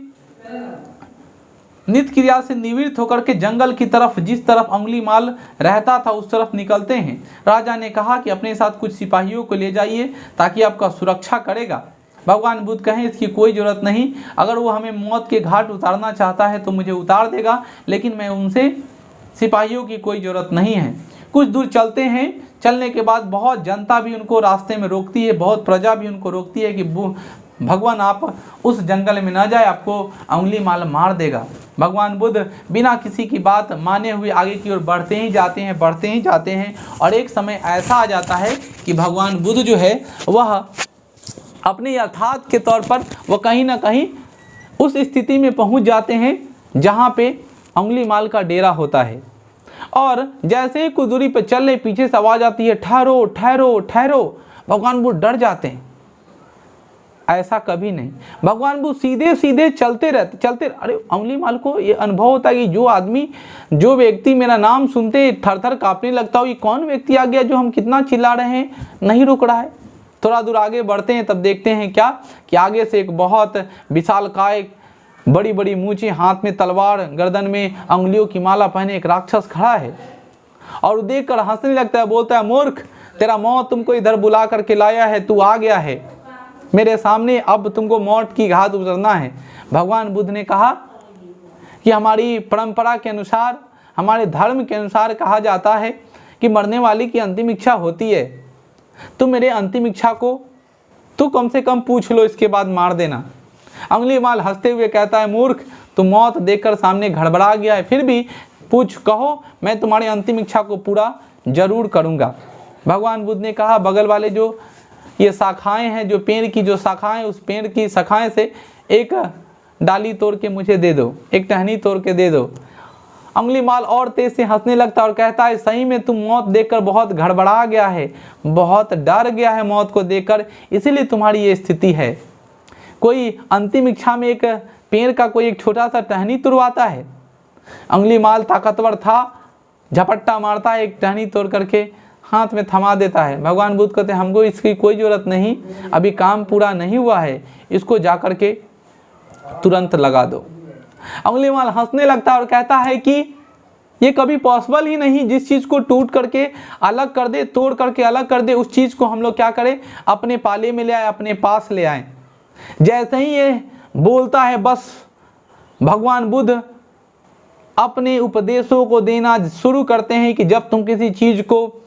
नित्य क्रिया से निवृत्त होकर के जंगल की तरफ, जिस तरफ अंगुलीमाल रहता था उस तरफ निकलते हैं। राजा ने कहा कि अपने साथ कुछ सिपाहियों को ले जाइए ताकि आपका सुरक्षा करेगा। भगवान बुद्ध कहें इसकी कोई ज़रूरत नहीं, अगर वो हमें मौत के घाट उतारना चाहता है तो मुझे उतार देगा, लेकिन मैं उनसे सिपाहियों की कोई ज़रूरत नहीं है। कुछ दूर चलते हैं, चलने के बाद बहुत जनता भी उनको रास्ते में रोकती है, बहुत प्रजा भी उनको रोकती है कि भगवान आप उस जंगल में ना जाए, आपको अंगुलीमाल मार देगा। भगवान बुद्ध बिना किसी की बात माने हुए आगे की ओर बढ़ते ही जाते हैं, बढ़ते ही जाते हैं, और एक समय ऐसा आ जाता है कि भगवान बुद्ध जो है वह अपने यथार्थ के तौर पर वह कहीं ना कहीं उस स्थिति में पहुंच जाते हैं जहां पे अंगुलीमाल का डेरा होता है। और जैसे ही कुछ दूरी पर चल रहे, पीछे से आवाज़ आती है ठहरो ठहरो ठहरो। भगवान बुद्ध डर जाते हैं। ऐसा कभी नहीं, भगवान बुद्ध सीधे सीधे चलते रहते, चलते। अरे अंगुलीमाल को ये अनुभव होता है कि जो व्यक्ति मेरा नाम सुनते थर थर काँपने लगता हो, ये कौन व्यक्ति आ गया जो हम कितना चिल्ला रहे हैं नहीं रुक रहा है। थोड़ा दूर आगे बढ़ते हैं, तब देखते हैं क्या कि आगे से एक बहुत विशालकाय, बड़ी बड़ी मूंछें, हाथ में तलवार, गर्दन में अंगुलियों की माला पहने एक राक्षस खड़ा है, और देखकर हंसने लगता है, बोलता है मूर्ख, तेरा मौत तुमको इधर बुला करके लाया है, तू आ गया है मेरे सामने, अब तुमको मौत की घाट उतरना है। भगवान बुद्ध ने कहा कि हमारी परंपरा के अनुसार, हमारे धर्म के अनुसार कहा जाता है कि मरने वाले की अंतिम इच्छा होती है। तुम मेरे अंतिम इच्छा को तो कम से कम पूछ लो, इसके बाद मार देना। अंगुलीमाल हंसते हुए कहता है मूर्ख, तुम मौत देखकर सामने घड़बड़ा गया है, फिर भी पूछ, कहो, मैं तुम्हारी अंतिम इच्छा को पूरा जरूर करूँगा। भगवान बुद्ध ने कहा बगल वाले जो ये शाखाएं हैं, जो पेड़ की जो शाखाएं, उस पेड़ की शाखाएं से एक डाली तोड़ के मुझे दे दो, एक टहनी तोड़ के दे दो। अंगुलीमाल और तेज से हंसने लगता और कहता है सही में तुम मौत देखकर बहुत गड़बड़ा गया है, बहुत डर गया है मौत को देखकर, इसीलिए तुम्हारी ये स्थिति है। कोई अंतिम इच्छा में एक पेड़ का कोई एक छोटा सा टहनी तुड़वाता है? अंगुलीमाल ताकतवर था, झपट्टा मारता है, एक टहनी तोड़ करके हाथ में थमा देता है। भगवान बुद्ध कहते हैं हमको इसकी कोई ज़रूरत नहीं, अभी काम पूरा नहीं हुआ है, इसको जा कर के तुरंत लगा दो। अंगुलीमाल हंसने लगता है और कहता है कि ये कभी पॉसिबल ही नहीं, जिस चीज़ को टूट करके अलग कर दे, तोड़ करके अलग कर दे, उस चीज़ को हम लोग क्या करें, अपने पाले में ले आए, अपने पास ले आए। जैसे ही ये बोलता है बस भगवान बुद्ध अपने उपदेशों को देना शुरू करते हैं कि जब तुम किसी चीज़ को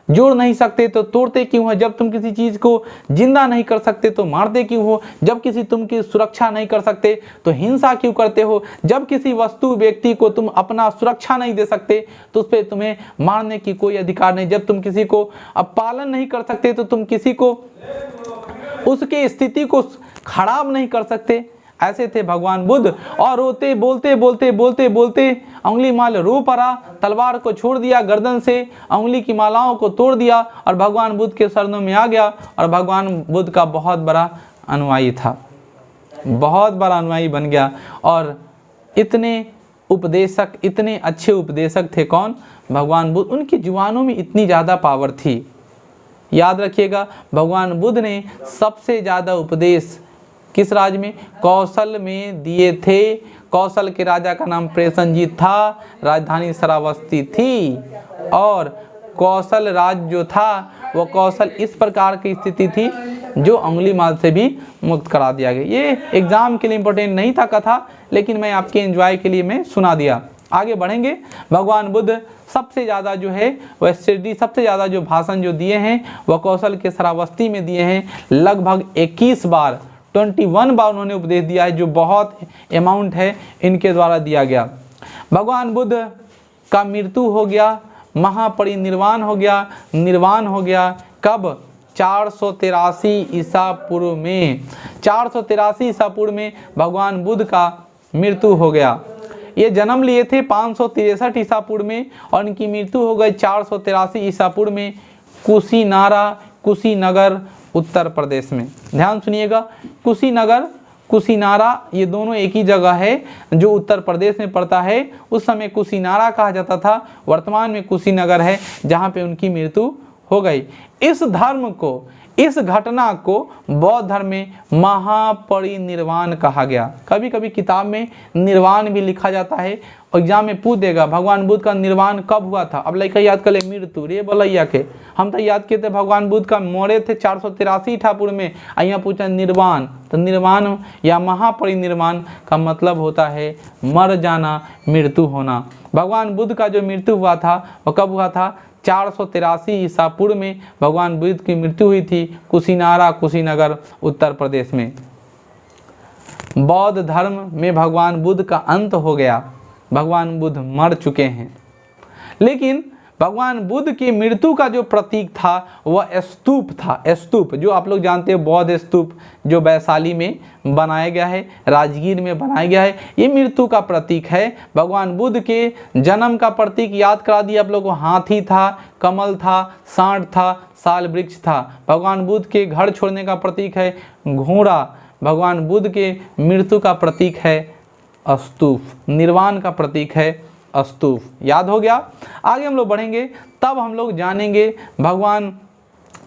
जोड़ नहीं सकते तो तोड़ते क्यों हो, जब तुम किसी चीज़ को जिंदा नहीं कर सकते तो मारते क्यों हो, जब किसी तुम की सुरक्षा नहीं कर सकते तो हिंसा क्यों करते हो, जब किसी वस्तु व्यक्ति को तुम अपना सुरक्षा नहीं दे सकते तो उस पर तुम्हें मारने की कोई अधिकार नहीं, जब तुम किसी को अब पालन नहीं कर सकते तो तुम किसी को उसके स्थिति को खराब नहीं कर सकते। ऐसे थे भगवान बुद्ध। और रोते बोलते बोलते बोलते बोलते अंगुलीमाल रो पड़ा, तलवार को छोड़ दिया, गर्दन से अंगुली की मालाओं को तोड़ दिया और भगवान बुद्ध के शरणों में आ गया और भगवान बुद्ध का बहुत बड़ा अनुयायी था, बहुत बड़ा अनुयायी बन गया। और इतने उपदेशक, इतने अच्छे उपदेशक थे कौन? भगवान बुद्ध। उनकी जुबानों में इतनी ज़्यादा पावर थी। याद रखिएगा भगवान बुद्ध ने सबसे ज़्यादा उपदेश किस राज में? कौशल में दिए थे। कौशल के राजा का नाम प्रसेनजीत था, राजधानी श्रावस्ती थी। और कौशल राज जो था वो कौशल इस प्रकार की स्थिति थी जो अंगुलीमाल से भी मुक्त करा दिया गया। ये एग्जाम के लिए इम्पोर्टेंट नहीं था कथा, लेकिन मैं आपके एंजॉय के लिए मैं सुना दिया। आगे बढ़ेंगे। भगवान बुद्ध सबसे ज़्यादा जो है वह शिरडी, सबसे ज़्यादा जो भाषण जो दिए हैं वह कौशल के श्रावस्ती में दिए हैं। लगभग 21 बार, 21 बार उन्होंने उपदेश दिया है, जो बहुत अमाउंट है इनके द्वारा दिया गया। भगवान बुद्ध का मृत्यु हो गया, महापरिनिर्वाण हो गया। निर्वाण हो गया कब? 483 ईसा पूर्व में। 483 ईसा पूर्व में भगवान बुद्ध का मृत्यु हो गया। ये जन्म लिए थे 563 ईसा पूर्व में और इनकी मृत्यु हो गई 483 ईसा पूर्व में कुशीनगर उत्तर प्रदेश में। ध्यान सुनिएगा, कुशीनगर, कुशीनारा ये दोनों एक ही जगह है जो उत्तर प्रदेश में पड़ता है। उस समय कुशीनारा कहा जाता था, वर्तमान में कुशीनगर है जहाँ पे उनकी मृत्यु हो गई। इस धर्म को, इस घटना को बौद्ध धर्म में महापरिनिर्वाण कहा गया। कभी कभी किताब में निर्वाण भी लिखा जाता है, एग्जाम में पूछ देगा भगवान बुद्ध का निर्वाण कब हुआ था। अब लड़का याद कर ले मृत्यु रे बोलैया के, हम तो याद किए थे भगवान बुद्ध का मोरे थे 483 ईसा पूर्व में। यहाँ पूछा निर्वाण, तो निर्वाण या महापरिनिर्वाण का मतलब होता है मर जाना, मृत्यु होना। भगवान बुद्ध का जो मृत्यु हुआ था वह कब हुआ था? 483 ईसा पूर्व में भगवान बुद्ध की मृत्यु हुई थी कुशीनारा, कुशीनगर उत्तर प्रदेश में। बौद्ध धर्म में भगवान बुद्ध का अंत हो गया, भगवान बुद्ध मर चुके हैं। लेकिन भगवान बुद्ध की मृत्यु का जो प्रतीक था वह स्तूप था। स्तूप जो आप लोग जानते हैं, बौद्ध स्तूप जो वैशाली में बनाया गया है, राजगीर में बनाया गया है, ये मृत्यु का प्रतीक है। भगवान बुद्ध के जन्म का प्रतीक याद करा दिया आप लोगों को, हाथी था, कमल था, सांड था, साल वृक्ष था। भगवान बुद्ध के घर छोड़ने का प्रतीक है घोड़ा। भगवान बुद्ध के मृत्यु का प्रतीक है स्तूप, निर्वाण का प्रतीक है स्तूप। याद हो गया? आगे हम लोग बढ़ेंगे, तब हम लोग जानेंगे भगवान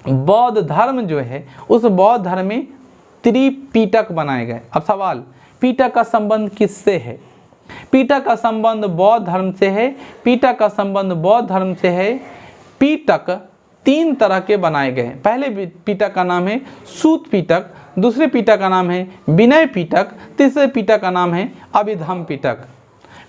बौद्ध धर्म जो है उस बौद्ध धर्म में त्रिपिटक बनाए गए। अब सवाल, पिटक का संबंध किससे है? पिटक का संबंध बौद्ध धर्म से है। पिटक का संबंध बौद्ध धर्म से है। पिटक 3 तरह के बनाए गए। पहले पिटक का नाम है सूत पिटक, दूसरे पिटक का नाम है विनय पिटक, तीसरे पिटक का नाम है अभिधम पिटक।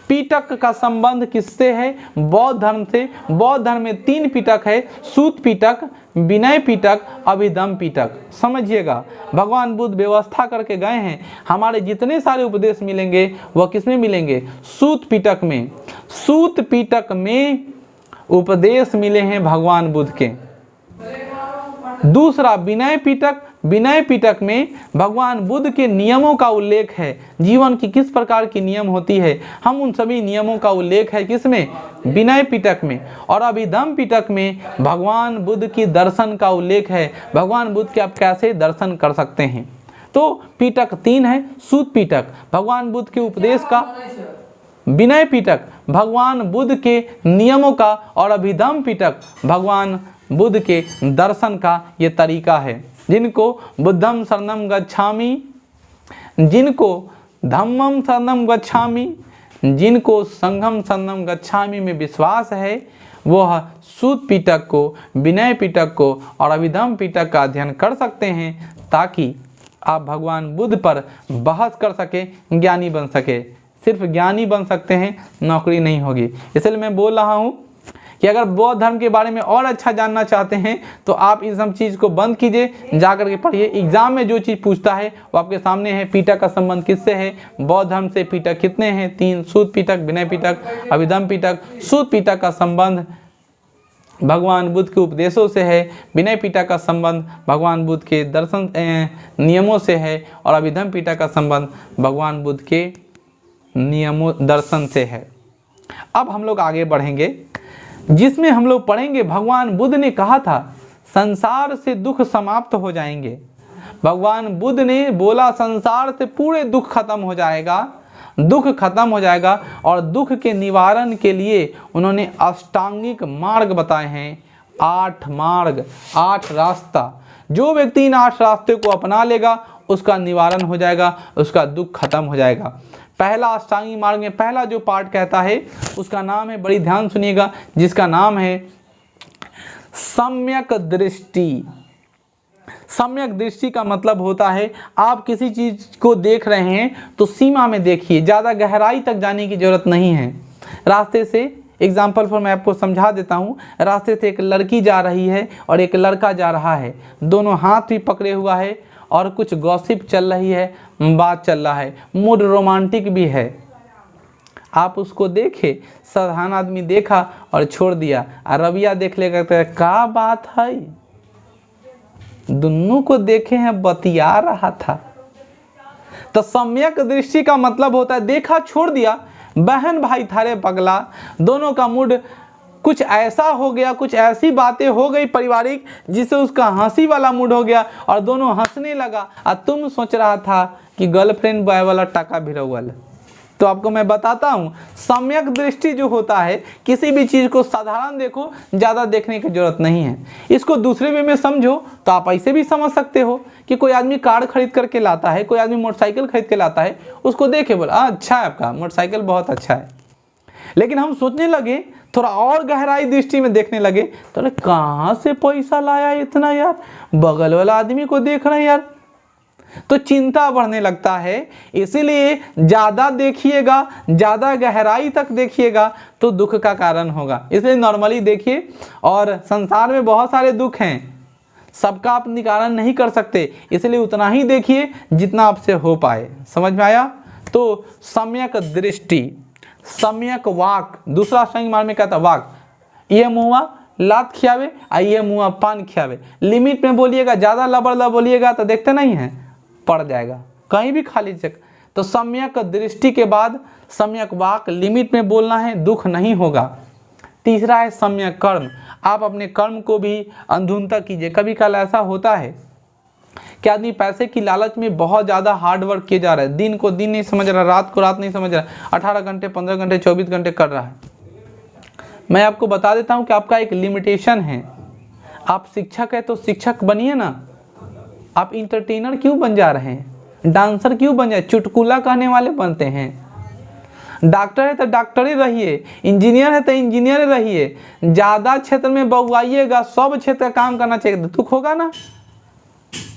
पिटक का संबंध किससे है? बौद्ध धर्म से। बौद्ध धर्म में 3 पिटक है, सूत पिटक, विनय पिटक, अभिधम पिटक। समझिएगा, भगवान बुद्ध व्यवस्था करके गए हैं, हमारे जितने सारे उपदेश मिलेंगे वह किसमें मिलेंगे? सूत पिटक में। सूत पिटक में उपदेश मिले हैं भगवान बुद्ध के। दूसरा विनय पिटक, विनय पिटक में भगवान बुद्ध के नियमों का उल्लेख है, जीवन की किस प्रकार की नियम होती है, हम उन सभी नियमों का उल्लेख है किसमें, विनय पिटक में। और अभिधम पिटक में भगवान बुद्ध की दर्शन का उल्लेख है, भगवान बुद्ध के आप कैसे दर्शन कर सकते हैं। तो पिटक 3 है, सूत पिटक भगवान बुद्ध के उपदेश का, विनय पिटक भगवान बुद्ध के नियमों का, और अभिधम पिटक भगवान बुद्ध के दर्शन का ये तरीका है। जिनको बुद्धम शरणम गच्छामि, जिनको धम्मम शरणम गच्छामि, जिनको संघम शरणम गच्छामि में विश्वास है, वह सूत पिटक को, विनय पिटक को और अभिधम पिटक का अध्ययन कर सकते हैं, ताकि आप भगवान बुद्ध पर बहस कर सके, ज्ञानी बन सके। सिर्फ ज्ञानी बन सकते हैं, नौकरी नहीं होगी। इसलिए मैं बोल रहा हूँ कि अगर बौद्ध धर्म के बारे में और अच्छा जानना चाहते हैं तो आप इन सब चीज़ को बंद कीजिए, जा कर के पढ़िए। एग्जाम में जो चीज़ पूछता है वो आपके सामने है। पिटक का संबंध किससे है, बौद्ध धर्म से पिटक कितने हैं, 3, सूत पिटक, विनय पिटक, अभिधम पिटक। सूत पिटक का संबंध भगवान बुद्ध के उपदेशों से है, विनय पिटक का संबंध भगवान बुद्ध के दर्शन नियमों से है, और अभिधम पिटक का संबंध भगवान बुद्ध के नियमों दर्शन से है। अब हम लोग आगे बढ़ेंगे, जिसमें हम लोग पढ़ेंगे भगवान बुद्ध ने कहा था संसार से दुख समाप्त हो जाएंगे। भगवान बुद्ध ने बोला संसार से पूरे दुख खत्म हो जाएगा, दुख खत्म हो जाएगा। और दुख के निवारण के लिए उन्होंने अष्टांगिक मार्ग बताए हैं, 8 मार्ग, 8 रास्ता। जो व्यक्ति इन 8 रास्ते को अपना लेगा उसका निवारण हो जाएगा, उसका दुख खत्म हो जाएगा। पहला अष्टांगिक मार्ग में पहला जो पार्ट कहता है उसका नाम है, बड़ी ध्यान सुनिएगा, जिसका नाम है सम्यक दृष्टि। सम्यक दृष्टि का मतलब होता है आप किसी चीज को देख रहे हैं तो सीमा में देखिए, ज़्यादा गहराई तक जाने की जरूरत नहीं है। रास्ते से एग्जाम्पल फॉर मैं आपको समझा देता हूँ। रास्ते से एक लड़की जा रही है और एक लड़का जा रहा है, दोनों हाथ भी पकड़े हुआ है और कुछ गॉसिप चल रही है, बात चल रहा है, मूड रोमांटिक भी है। आप उसको देखे, साधारण आदमी देखा और छोड़ दिया, और रविया देख लेगा तो क्या बात है, दोनों को देखे हैं, बतिया रहा था। तो सम्यक दृष्टि का मतलब होता है देखा छोड़ दिया, बहन भाई थारे पगला, दोनों का मूड कुछ ऐसा हो गया, कुछ ऐसी बातें हो गई पारिवारिक जिससे उसका हंसी वाला मूड हो गया और दोनों हंसने लगा, और तुम सोच रहा था कि गर्लफ्रेंड बॉय वाला टाका भिड़ौल। तो आपको मैं बताता हूँ, सम्यक दृष्टि जो होता है, किसी भी चीज़ को साधारण देखो, ज़्यादा देखने की जरूरत नहीं है। इसको दूसरे वे में समझो तो आप ऐसे भी समझ सकते हो कि कोई आदमी कार खरीद करके लाता है, कोई आदमी मोटरसाइकिल खरीद के लाता है, उसको देखे बोला अच्छा है आपका मोटरसाइकिल बहुत अच्छा है। लेकिन हम सोचने लगे, थोड़ा और गहराई दृष्टि में देखने लगे, तो कहाँ से पैसा लाया इतना यार, बगल वाला आदमी को देख रहे हैं यार, तो चिंता बढ़ने लगता है। इसीलिए ज़्यादा देखिएगा, ज़्यादा गहराई तक देखिएगा तो दुख का कारण होगा। इसलिए नॉर्मली देखिए, और संसार में बहुत सारे दुख हैं, सबका आप निवारण नहीं कर सकते, इसलिए उतना ही देखिए जितना आपसे हो पाए। समझ में आया? तो सम्यक दृष्टि, सम्यक वाक, दूसरा अष्टांगिक मार्ग में कहता वाक, ये मुँह लात खियावे और ये मुँह पान खियावे। लिमिट में बोलिएगा, ज़्यादा लबड़ बोलिएगा तो देखते नहीं हैं पड़ जाएगा, कहीं भी खाली जगह। तो सम्यक दृष्टि के बाद सम्यक वाक, लिमिट में बोलना है, दुख नहीं होगा। तीसरा है सम्यक कर्म, आप अपने कर्म को भी अंधुनता कीजिए। कभी कल ऐसा होता है कि आदमी पैसे की लालच में बहुत ज़्यादा हार्ड वर्क किए जा रहा है, दिन को दिन नहीं समझ रहा, रात को रात नहीं समझ रहा, 18 घंटे 15 घंटे 24 घंटे कर रहा है। मैं आपको बता देता हूँ कि आपका एक लिमिटेशन है। आप शिक्षक है तो शिक्षक बनिए ना, आप इंटरटेनर क्यों बन जा रहे हैं, डांसर क्यों बन जाए, चुटकुला कहने वाले बनते हैं। डॉक्टर है तो डॉक्टर ही रहिए, इंजीनियर है तो इंजीनियर रहिए। ज़्यादा क्षेत्र में बउआइएगा, सब क्षेत्र का काम करना चाहिए, दुख होगा ना।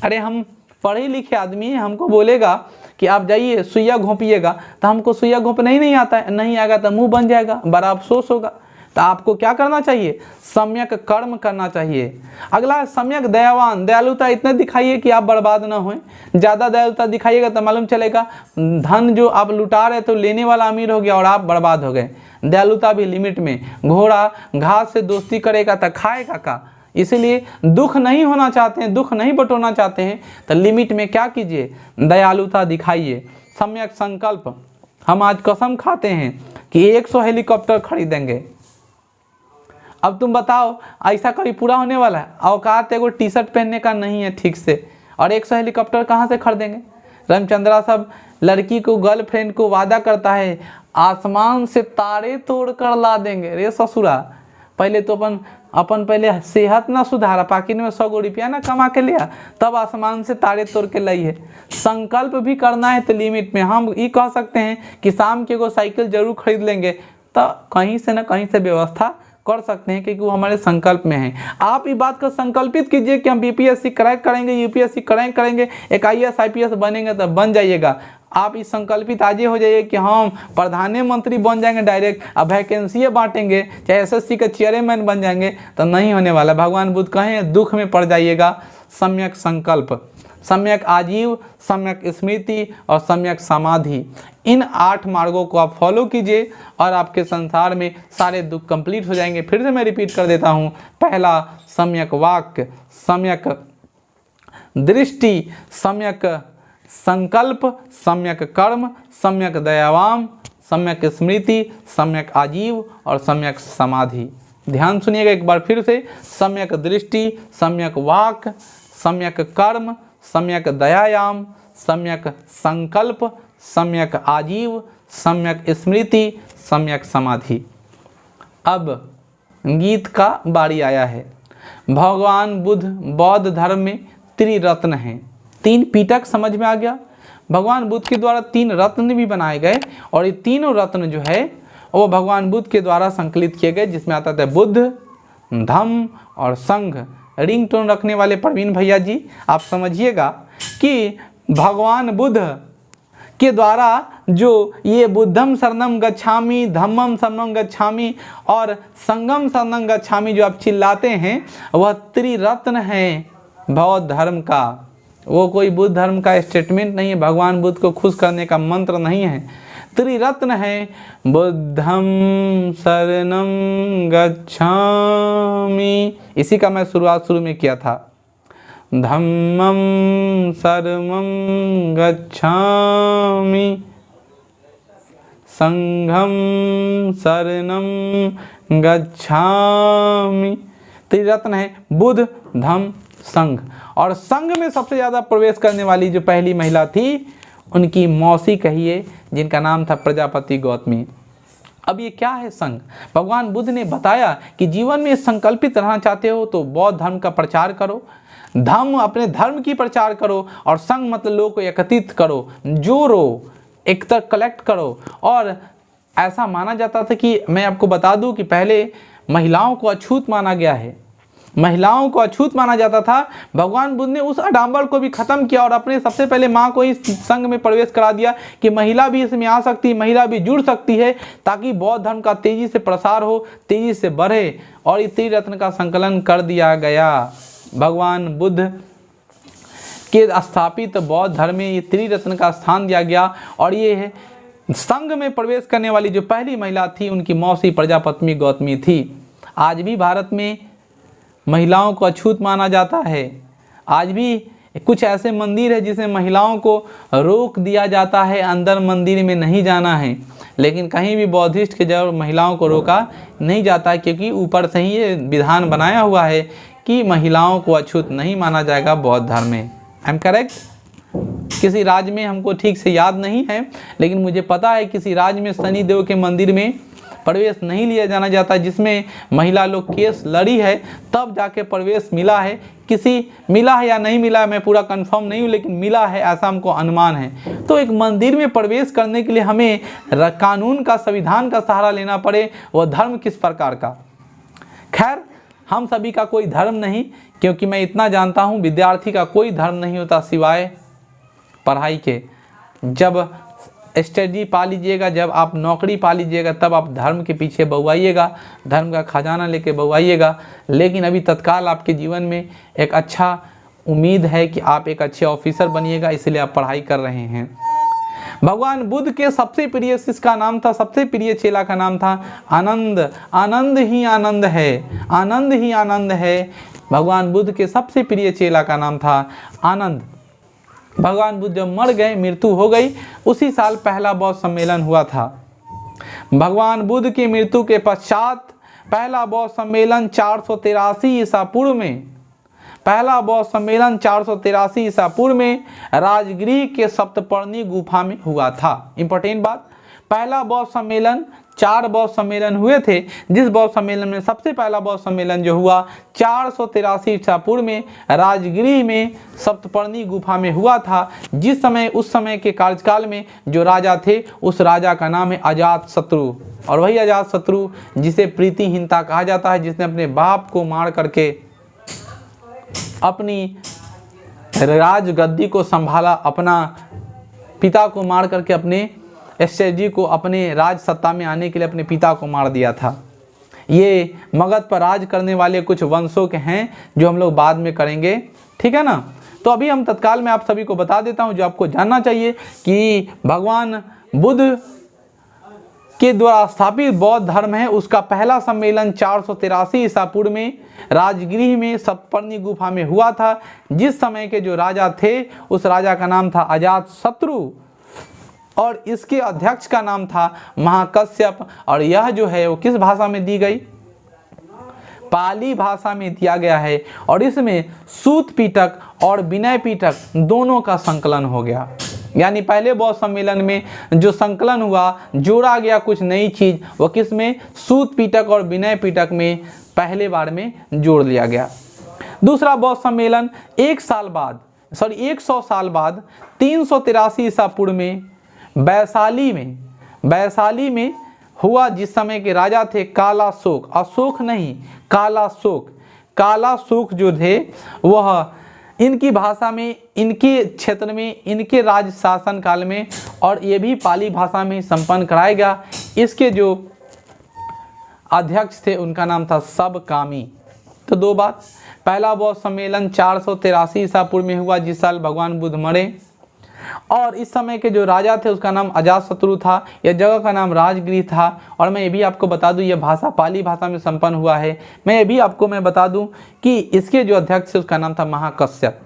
अरे हम पढ़े लिखे आदमी हैं, हमको बोलेगा कि आप जाइए सुइया घोंपिएगा, तो हमको सुइया घोंपना ही नहीं आता है, नहीं आएगा तो मुंह बन जाएगा, बड़ा अफसोस होगा। तो आपको क्या करना चाहिए, सम्यक कर्म करना चाहिए। अगला है सम्यक दयावान, दयालुता इतने दिखाइए कि आप बर्बाद ना हों। ज़्यादा दयालुता दिखाइएगा तो मालूम चलेगा धन जो आप लुटा रहे तो लेने वाला अमीर हो गया और आप बर्बाद हो गए। दयालुता भी लिमिट में। घोड़ा घास से दोस्ती करेगा तो खाएगा का, इसीलिए दुख नहीं होना चाहते हैं, दुख नहीं बटोरना चाहते हैं तो लिमिट में क्या कीजिए, दयालुता दिखाइए। सम्यक संकल्प, हम आज कसम खाते हैं कि 100 हेलीकॉप्टर खरीदेंगे। अब तुम बताओ ऐसा कभी पूरा होने वाला है? औकात एगो टी शर्ट पहनने का नहीं है ठीक से, और 100 हेलीकॉप्टर कहाँ से खरीदेंगे? रामचंद्रा साहब लड़की को, गर्लफ्रेंड को वादा करता है आसमान से तारे तोड़ कर ला देंगे। रे ससुरा, पहले तो अपन पहले सेहत ना सुधारा, पाकिट में 100 रुपया ना कमा के लिया, तब आसमान से तारे तोड़ के लाई है। संकल्प भी करना है तो लिमिट में। हम ये कह सकते हैं कि शाम के को साइकिल जरूर खरीद लेंगे, तो कहीं से ना कहीं से व्यवस्था कर सकते हैं क्योंकि वो हमारे संकल्प में है। आप ये बात को संकल्पित कीजिए कि हम बीपीएससी क्रैक करेंगे, यूपीएससी क्रैक करेंगे, एक आईएएस आईपीएस बनेंगे तो बन जाइएगा। आप इस संकल्पित आज हो जाइए कि हम प्रधानमंत्री बन जाएंगे डायरेक्ट, अब वैकेंसी बांटेंगे, चाहे एसएससी के चेयरमैन बन जाएंगे, तो नहीं होने वाला। भगवान बुद्ध कहें दुख में पड़ जाइएगा। सम्यक संकल्प, सम्यक आजीव, सम्यक स्मृति और सम्यक समाधि, इन 8 मार्गों को आप फॉलो कीजिए और आपके संसार में सारे दुख कंप्लीट हो जाएंगे। फिर से मैं रिपीट कर देता हूँ। पहला सम्यक वाक्य, सम्यक दृष्टि, सम्यक संकल्प, सम्यक कर्म, सम्यक दयावान, सम्यक स्मृति, सम्यक आजीव और सम्यक समाधि। ध्यान सुनिएगा एक बार फिर से। सम्यक दृष्टि, सम्यक वाक्, सम्यक कर्म, सम्यक दयायाम, सम्यक संकल्प, सम्यक आजीव, सम्यक स्मृति, सम्यक समाधि। अब गीत का बारी आया है। भगवान बुद्ध बौद्ध धर्म में त्रिरत्न हैं। 3 पीटक समझ में आ गया। भगवान बुद्ध के द्वारा 3 रत्न भी बनाए गए और ये तीनों रत्न जो है वो भगवान बुद्ध के द्वारा संकलित किए गए, जिसमें आता था बुद्ध, धम्म और संघ। रिंग टोन रखने वाले प्रवीण भैया जी आप समझिएगा कि भगवान बुद्ध के द्वारा जो ये बुद्धम शरणम गच्छामि, धम्मम शरणम गच्छामि और संगम शरणम गच्छामि जो आप चिल्लाते हैं, वह त्रिरत्न है बौद्ध धर्म का। वो कोई बुद्ध धर्म का स्टेटमेंट नहीं है, भगवान बुद्ध को खुश करने का मंत्र नहीं है। त्रिरत्न है, बुद्धम शरणम गच्छामि, इसी का मैं शुरू में किया था। धम्मम शरणम गच्छामि, संघम शरणम गच्छामि। त्रिरत्न है बुद्ध, धम्म, संघ। और संघ में सबसे ज़्यादा प्रवेश करने वाली जो पहली महिला थी, उनकी मौसी कहिए, जिनका नाम था प्रजापति गौतमी। अब ये क्या है संघ? भगवान बुद्ध ने बताया कि जीवन में संकल्पित रहना चाहते हो तो बौद्ध धर्म का प्रचार करो, धम्म अपने धर्म की प्रचार करो, और संघ मतलब लोगों को एकत्रित करो, जोड़ो, एक तरह कलेक्ट करो। और ऐसा माना जाता था कि मैं आपको बता दूं कि पहले महिलाओं को अछूत माना गया है, महिलाओं को अछूत माना जाता था। भगवान बुद्ध ने उस आडंबर को भी खत्म किया और अपने सबसे पहले माँ को इस संघ में प्रवेश करा दिया कि महिला भी इसमें आ सकती है, महिला भी जुड़ सकती है, ताकि बौद्ध धर्म का तेजी से प्रसार हो, तेजी से बढ़े। और इस त्रिरत्न का संकलन कर दिया गया। भगवान बुद्ध के स्थापित बौद्ध धर्म में ये त्रिरत्न का स्थान दिया गया। और ये है संघ में प्रवेश करने वाली जो पहली महिला थी, उनकी मौसी प्रजापति गौतमी थी। आज भी भारत में महिलाओं को अछूत माना जाता है। आज भी कुछ ऐसे मंदिर है जिसमें महिलाओं को रोक दिया जाता है, अंदर मंदिर में नहीं जाना है, लेकिन कहीं भी बौद्धिस्ट के जगह महिलाओं को रोका नहीं जाता है, क्योंकि ऊपर से ही ये विधान बनाया हुआ है कि महिलाओं को अछूत नहीं माना जाएगा बौद्ध धर्म में। I am correct? किसी राज्य में, हमको ठीक से याद नहीं है, लेकिन मुझे पता है किसी राज्य में शनिदेव के मंदिर में प्रवेश नहीं लिया जाना जाता, जिसमें महिला लोग केस लड़ी है, तब जाके प्रवेश मिला है। किसी मिला है या नहीं मिला है मैं पूरा कंफर्म नहीं हूँ, लेकिन मिला है ऐसा हमको अनुमान है। तो एक मंदिर में प्रवेश करने के लिए हमें कानून का, संविधान का सहारा लेना पड़े, वह धर्म किस प्रकार का। खैर, हम सभी का कोई धर्म नहीं, क्योंकि मैं इतना जानता हूँ विद्यार्थी का कोई धर्म नहीं होता सिवाय पढ़ाई के। जब स्टडी पा लीजिएगा, जब आप नौकरी पा लीजिएगा तब आप धर्म के पीछे बउआइएगा, धर्म का खजाना लेके बउआइएगा। लेकिन अभी तत्काल आपके जीवन में एक अच्छा उम्मीद है कि आप एक अच्छे ऑफिसर बनिएगा, इसलिए आप पढ़ाई कर रहे हैं। भगवान बुद्ध के सबसे प्रिय शिष्य का नाम था, सबसे प्रिय चेला का नाम था आनंद। आनंद ही आनंद है, आनंद ही आनंद है। भगवान बुद्ध के सबसे प्रिय चेला का नाम था आनंद। भगवान बुद्ध जब मर गए, मृत्यु हो गई, उसी साल पहला बौद्ध सम्मेलन हुआ था। भगवान बुद्ध की मृत्यु के पश्चात पहला बौद्ध सम्मेलन 483 ईसा पूर्व में, पहला बौद्ध सम्मेलन 483 ईसा पूर्व में राजगृह के सप्तपर्णी गुफा में हुआ था। इंपॉर्टेंट बात, पहला बौद्ध सम्मेलन, 4 बौद्ध सम्मेलन हुए थे। जिस बौद्ध सम्मेलन में सबसे पहला बौद्ध सम्मेलन जो हुआ 483 ईसा पूर्व में राजगृह में सप्तपर्णी गुफा में हुआ था। जिस समय, उस समय के कार्यकाल में जो राजा थे, उस राजा का नाम है अजातशत्रु। और वही अजातशत्रु जिसे प्रीतिहीनता कहा जाता है, जिसने अपने बाप को मार करके अपनी राजगद्दी को संभाला, अपना पिता को मार करके अपने स्ट्रेटजी को, अपने राज सत्ता में आने के लिए अपने पिता को मार दिया था। ये मगध पर राज करने वाले कुछ वंशों के हैं जो हम लोग बाद में करेंगे, ठीक है ना। तो अभी हम तत्काल में आप सभी को बता देता हूं जो आपको जानना चाहिए कि भगवान बुद्ध के द्वारा स्थापित बौद्ध धर्म है, उसका पहला सम्मेलन 483 ईसा पूर्व में राजगृह में सप्तपर्णी गुफा में हुआ था। जिस समय के जो राजा थे, उस राजा का नाम था अजातशत्रु और इसके अध्यक्ष का नाम था महाकश्यप। और यह जो है वो किस भाषा में दी गई? पाली भाषा में दिया गया है। और इसमें सूत पिटक और विनय पिटक दोनों का संकलन हो गया। यानी पहले बौद्ध सम्मेलन में जो संकलन हुआ, जोड़ा गया कुछ नई चीज, वो किस में? सूत पिटक और विनय पिटक में पहले बार में जोड़ लिया गया। दूसरा बौद्ध सम्मेलन 100 साल बाद 383 ईसा पूर्व में वैशाली में हुआ, जिस समय के राजा थे कालाशोक। अशोक नहीं, कालाशोक। कालाशोक जो थे वह इनकी भाषा में, इनके क्षेत्र में, इनके राज शासन काल में, और ये भी पाली भाषा में संपन्न कराया गया। इसके जो अध्यक्ष थे उनका नाम था सबकामी। तो दो बात, पहला बौद्ध सम्मेलन 483 ईसा पूर्व में हुआ, जिस साल भगवान बुद्ध मरे, और इस समय के जो राजा थे उसका नाम अजातशत्रु था। यह जगह का नाम राजगृह था। और मैं ये भी आपको बता दूं, यह भाषा पाली भाषा में संपन्न हुआ है। मैं ये भी आपको बता दूं कि इसके जो अध्यक्ष थे उसका नाम था महाकश्यप।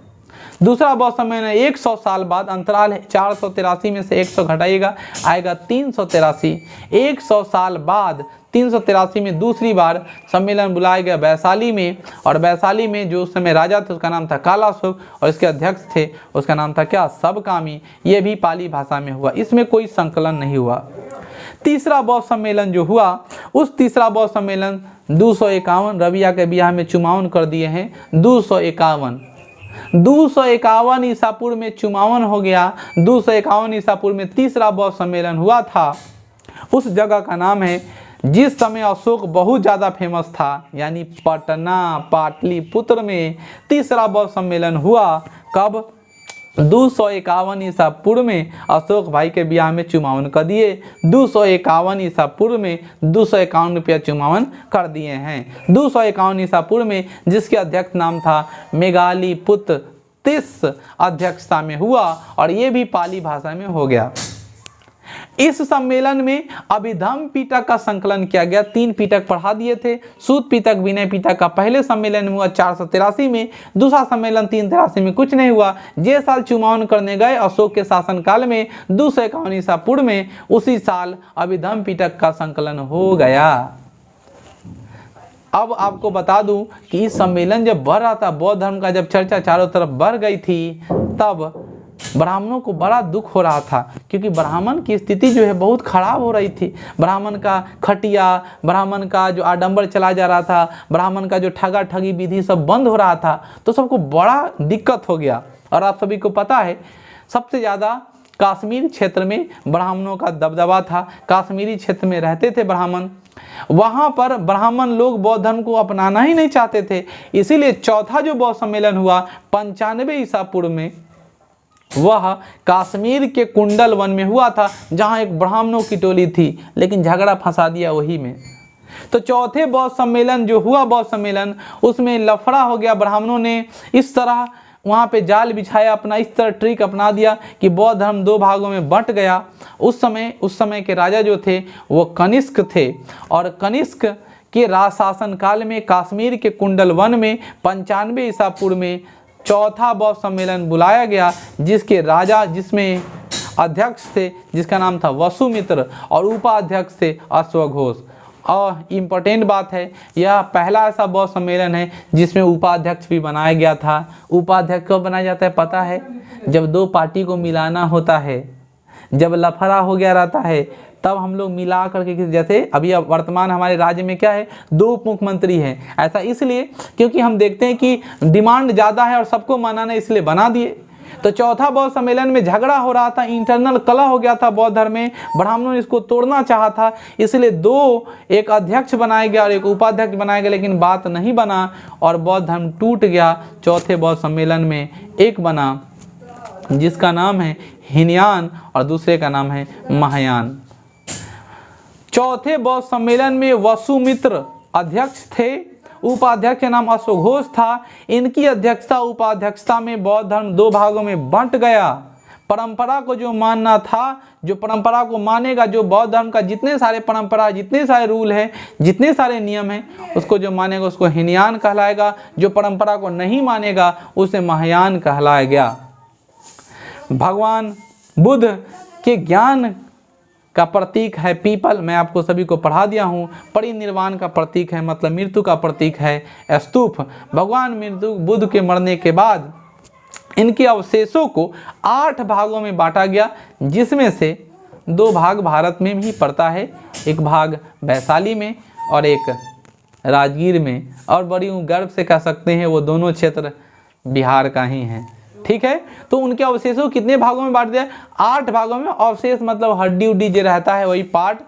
दूसरा बौद्ध सम्मेलन 100 साल बाद, अंतराल है 483 में से 100 घटाइएगा, आएगा 383। 100 साल बाद 383 में दूसरी बार सम्मेलन बुलाया गया वैशाली में। और वैशाली में जो उस समय राजा थे उसका नाम था कालाशोक, और इसके अध्यक्ष थे उसका नाम था क्या? सबकामी। ये भी पाली भाषा में हुआ, इसमें कोई संकलन नहीं हुआ। तीसरा बौद्ध सम्मेलन जो हुआ, उस तीसरा बौद्ध सम्मेलन 251, रबिया के बियाह में चुमावन कर दिए हैं। 251 ईसा पूर्व में चुमावन हो गया। 251 ईसा पूर्व में तीसरा बौद्ध सम्मेलन हुआ था। उस जगह का नाम है, जिस समय अशोक बहुत ज़्यादा फेमस था, यानी पटना, पाटलिपुत्र में तीसरा बौद्ध सम्मेलन हुआ। कब? 251 ईसा पूर्व में अशोक भाई के ब्याह में चुमावन कर दिए। 251 ईसा पूर्व में 251 रुपया चुमावन कर दिए हैं। 251 ईसा पूर्व में, जिसके अध्यक्ष नाम था मेघालीपुत्र, 30 अध्यक्षता में हुआ, और ये भी पाली भाषा में हो गया। इस सम्मेलन में अभिधम्म पिटक का संकलन किया गया। 3 पिटक पढ़ा दिए थे, सूत पिटक, विनय पिटक का पहले सम्मेलन हुआ 483 में। दूसरा सम्मेलन 383 में कुछ नहीं हुआ। जे साल चुमावन करने गए अशोक के शासन काल में 251 ईसा पूर्व में, उसी साल अभिधम्म पिटक का संकलन हो गया। अब आपको बता दूं कि इस सम्मेलन जब बढ़ रहा था, बौद्ध धर्म का जब चर्चा चारों तरफ बढ़ गई थी, तब ब्राह्मणों को बड़ा दुख हो रहा था, क्योंकि ब्राह्मण की स्थिति जो है बहुत खराब हो रही थी। ब्राह्मण का खटिया, ब्राह्मण का जो आडंबर चला जा रहा था, ब्राह्मण का जो ठगा ठगी विधि सब बंद हो रहा था, तो सबको बड़ा दिक्कत हो गया। और आप सभी को पता है, सबसे ज़्यादा कश्मीर क्षेत्र में ब्राह्मणों का दबदबा था। कश्मीरी क्षेत्र में रहते थे ब्राह्मण, वहाँ पर ब्राह्मण लोग बौद्ध धर्म को अपनाना ही नहीं चाहते थे। इसीलिए चौथा जो बौद्ध सम्मेलन हुआ 95 ईसा पूर्व में, वह कश्मीर के कुंडल वन में हुआ था, जहां एक ब्राह्मणों की टोली थी, लेकिन झगड़ा फंसा दिया वही में। तो चौथे बौद्ध सम्मेलन जो हुआ, बौद्ध सम्मेलन, उसमें लफड़ा हो गया। ब्राह्मणों ने इस तरह वहाँ पे जाल बिछाया, अपना इस तरह ट्रिक अपना दिया कि बौद्ध धर्म दो भागों में बंट गया। उस समय के राजा जो थे वो कनिष्क थे, और कनिष्क के राज शासन काल में कश्मीर के कुंडल वन में 95 ईसा पूर्व में चौथा बौद्ध सम्मेलन बुलाया गया, जिसमें अध्यक्ष थे जिसका नाम था वसुमित्र, और उपाध्यक्ष थे अश्वघोष। और इम्पोर्टेंट बात है, यह पहला ऐसा बौद्ध सम्मेलन है जिसमें उपाध्यक्ष भी बनाया गया था। उपाध्यक्ष कब बनाया जाता है पता है? जब दो पार्टी को मिलाना होता है, जब लफड़ा हो गया रहता है, तब हम लोग मिला करके, जैसे अभी वर्तमान हमारे राज्य में क्या है, 2 उप मुख्यमंत्री हैं। ऐसा इसलिए क्योंकि हम देखते हैं कि डिमांड ज़्यादा है और सबको मनाना, इसलिए बना दिए। तो चौथा बौद्ध सम्मेलन में झगड़ा हो रहा था, इंटरनल कलह हो गया था बौद्ध धर्म में, ब्राह्मणों ने इसको तोड़ना चाहा था, इसलिए 2 एक अध्यक्ष बनाया गया और एक उपाध्यक्ष बनाया गया, लेकिन बात नहीं बना और बौद्ध धर्म टूट गया। चौथे बौद्ध सम्मेलन में एक बना जिसका नाम है हीनयान और दूसरे का नाम है महायान। चौथे बौद्ध सम्मेलन में वसुमित्र अध्यक्ष थे, उपाध्यक्ष का नाम अश्वघोष था। इनकी अध्यक्षता उपाध्यक्षता में बौद्ध धर्म 2 भागों में बंट गया। परंपरा को जो मानना था, जो परंपरा को मानेगा, जो बौद्ध धर्म का जितने सारे परंपरा, जितने सारे रूल हैं, जितने सारे नियम हैं, उसको जो मानेगा उसको हीनयान कहलाएगा। जो परंपरा को नहीं मानेगा उसे महायान कहलाया गया। भगवान बुद्ध के ज्ञान का प्रतीक है पीपल, मैं आपको सभी को पढ़ा दिया हूँ। परिनिर्वाण का प्रतीक है, मतलब मृत्यु का प्रतीक है स्तूप। भगवान बुद्ध के मरने के बाद इनके अवशेषों को 8 भागों में बांटा गया, जिसमें से 2 भाग भारत में भी पड़ता है, एक भाग वैशाली में और एक राजगीर में, और बड़ी गर्व से कह सकते हैं वो दोनों क्षेत्र बिहार का ही है। ठीक है, तो उनके अवशेषों को कितने भागों में बांट दिया? 8 भागों में। अवशेष मतलब हड्डी उड्डी जो रहता है, वही पार्ट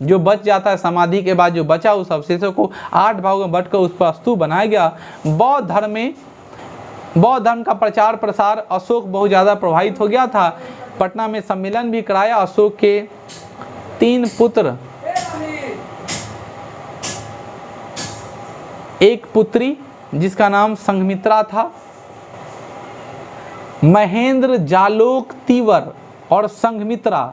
जो बच जाता है समाधि के बाद, जो बचा उस अवशेषों को 8 भागों में बांटकर उस पर स्तूप बनाया गया। बौद्ध धर्म का प्रचार प्रसार अशोक बहुत ज़्यादा प्रभावित हो गया था। पटना में सम्मेलन भी कराया। अशोक के 3 पुत्र, एक पुत्री जिसका नाम संघमित्रा था, महेंद्र जालोक तीवर और संघमित्रा,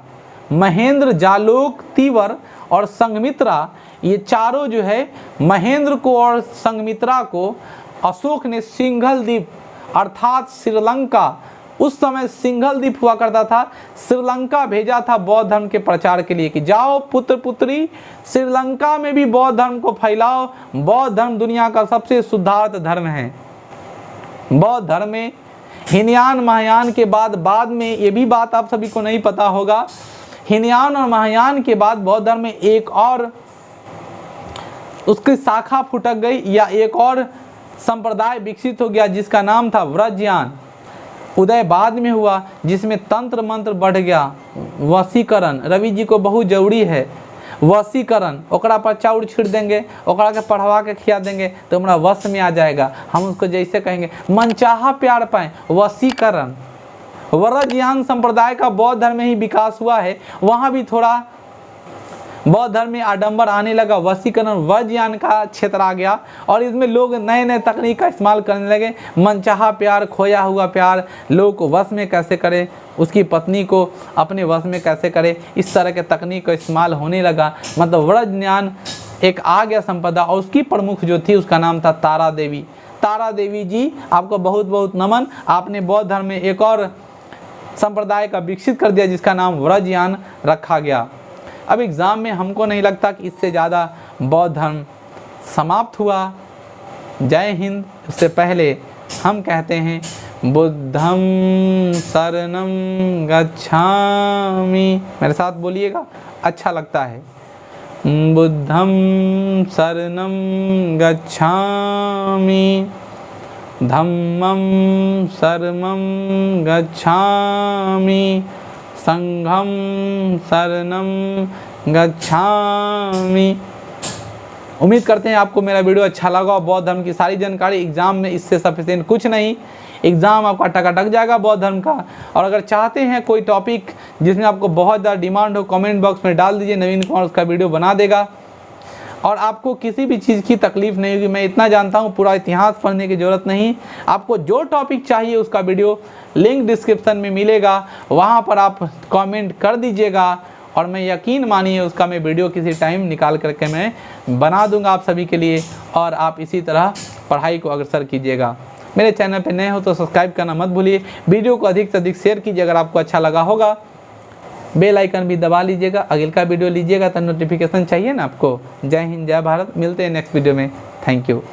महेंद्र जालोक तीवर और संघमित्रा, ये चारों जो है, महेंद्र को और संघमित्रा को अशोक ने सिंघल द्वीप अर्थात श्रीलंका, उस समय सिंघल द्वीप हुआ करता था, श्रीलंका भेजा था बौद्ध धर्म के प्रचार के लिए कि जाओ पुत्र पुत्री श्रीलंका में भी बौद्ध धर्म को फैलाओ। बौद्ध धर्म दुनिया का सबसे शुद्धार्थ धर्म है। बौद्ध धर्म में हीनयान महायान के बाद में ये भी बात आप सभी को नहीं पता होगा, हीनयान और महायान के बाद बौद्ध धर्म में एक और उसकी शाखा फुटक गई, या एक और संप्रदाय विकसित हो गया जिसका नाम था व्रजयान। उदय बाद में हुआ, जिसमें तंत्र मंत्र बढ़ गया। वशीकरण रवि जी को बहुत जरूरी है। वशीकरण, ओकरा पर चाउर छीट देंगे, ओकरा के पढ़वा के खिया देंगे तो हमारा वश में आ जाएगा। हम उसको जैसे कहेंगे मनचाहा प्यार पाएं, वशीकरण। व्रजयान संप्रदाय का बौद्ध धर्म में ही विकास हुआ है। वहाँ भी थोड़ा बौद्ध धर्म में आडंबर आने लगा, वशीकरण व्रजयान का क्षेत्र आ गया और इसमें लोग नए नए तकनीक का इस्तेमाल करने लगे। मनचाहा प्यार, खोया हुआ प्यार, लोग को वश में कैसे करें, उसकी पत्नी को अपने वश में कैसे करे, इस तरह के तकनीक का इस्तेमाल होने लगा। मतलब व्रजयान एक आ गया संपदा, और उसकी प्रमुख जो थी उसका नाम था तारा देवी। तारा देवी जी आपको बहुत बहुत नमन, आपने बौद्ध धर्म में एक और संप्रदाय का विकसित कर दिया जिसका नाम व्रजयान रखा गया। अब एग्ज़ाम में हमको नहीं लगता कि इससे ज़्यादा बौद्ध धर्म समाप्त हुआ। जय हिंद। उससे पहले हम कहते हैं बुद्धं शरणं गच्छामि, मेरे साथ बोलिएगा, अच्छा लगता है। बुद्धं शरणं गच्छामि, धम्मं शरणं गच्छामि, संघं शरणं गच्छामि। उम्मीद करते हैं आपको मेरा वीडियो अच्छा लगा और बौद्ध धर्म की सारी जानकारी। एग्जाम में इससे सफिशिएंट कुछ नहीं, एग्ज़ाम आपका टकाटक जाएगा बौद्ध धर्म का। और अगर चाहते हैं कोई टॉपिक जिसमें आपको बहुत ज़्यादा डिमांड हो, कमेंट बॉक्स में डाल दीजिए, नवीन कुमार उसका वीडियो बना देगा। और आपको किसी भी चीज़ की तकलीफ़ नहीं होगी। मैं इतना जानता हूँ, पूरा इतिहास पढ़ने की ज़रूरत नहीं, आपको जो टॉपिक चाहिए उसका वीडियो लिंक डिस्क्रिप्शन में मिलेगा, वहाँ पर आप कमेंट कर दीजिएगा और मैं यकीन मानिए उसका मैं वीडियो किसी टाइम निकाल करके मैं बना दूंगा आप सभी के लिए। और आप इसी तरह पढ़ाई को अग्रसर कीजिएगा। मेरे चैनल पे नए हो तो सब्सक्राइब करना मत भूलिए, वीडियो को अधिक से अधिक शेयर कीजिए। अगर आपको अच्छा लगा होगा बेल आइकन भी दबा लीजिएगा, अगले का वीडियो लीजिएगा तो नोटिफिकेशन चाहिए ना आपको। जय हिंद, जय भारत। मिलते हैं नेक्स्ट वीडियो में। Thank you.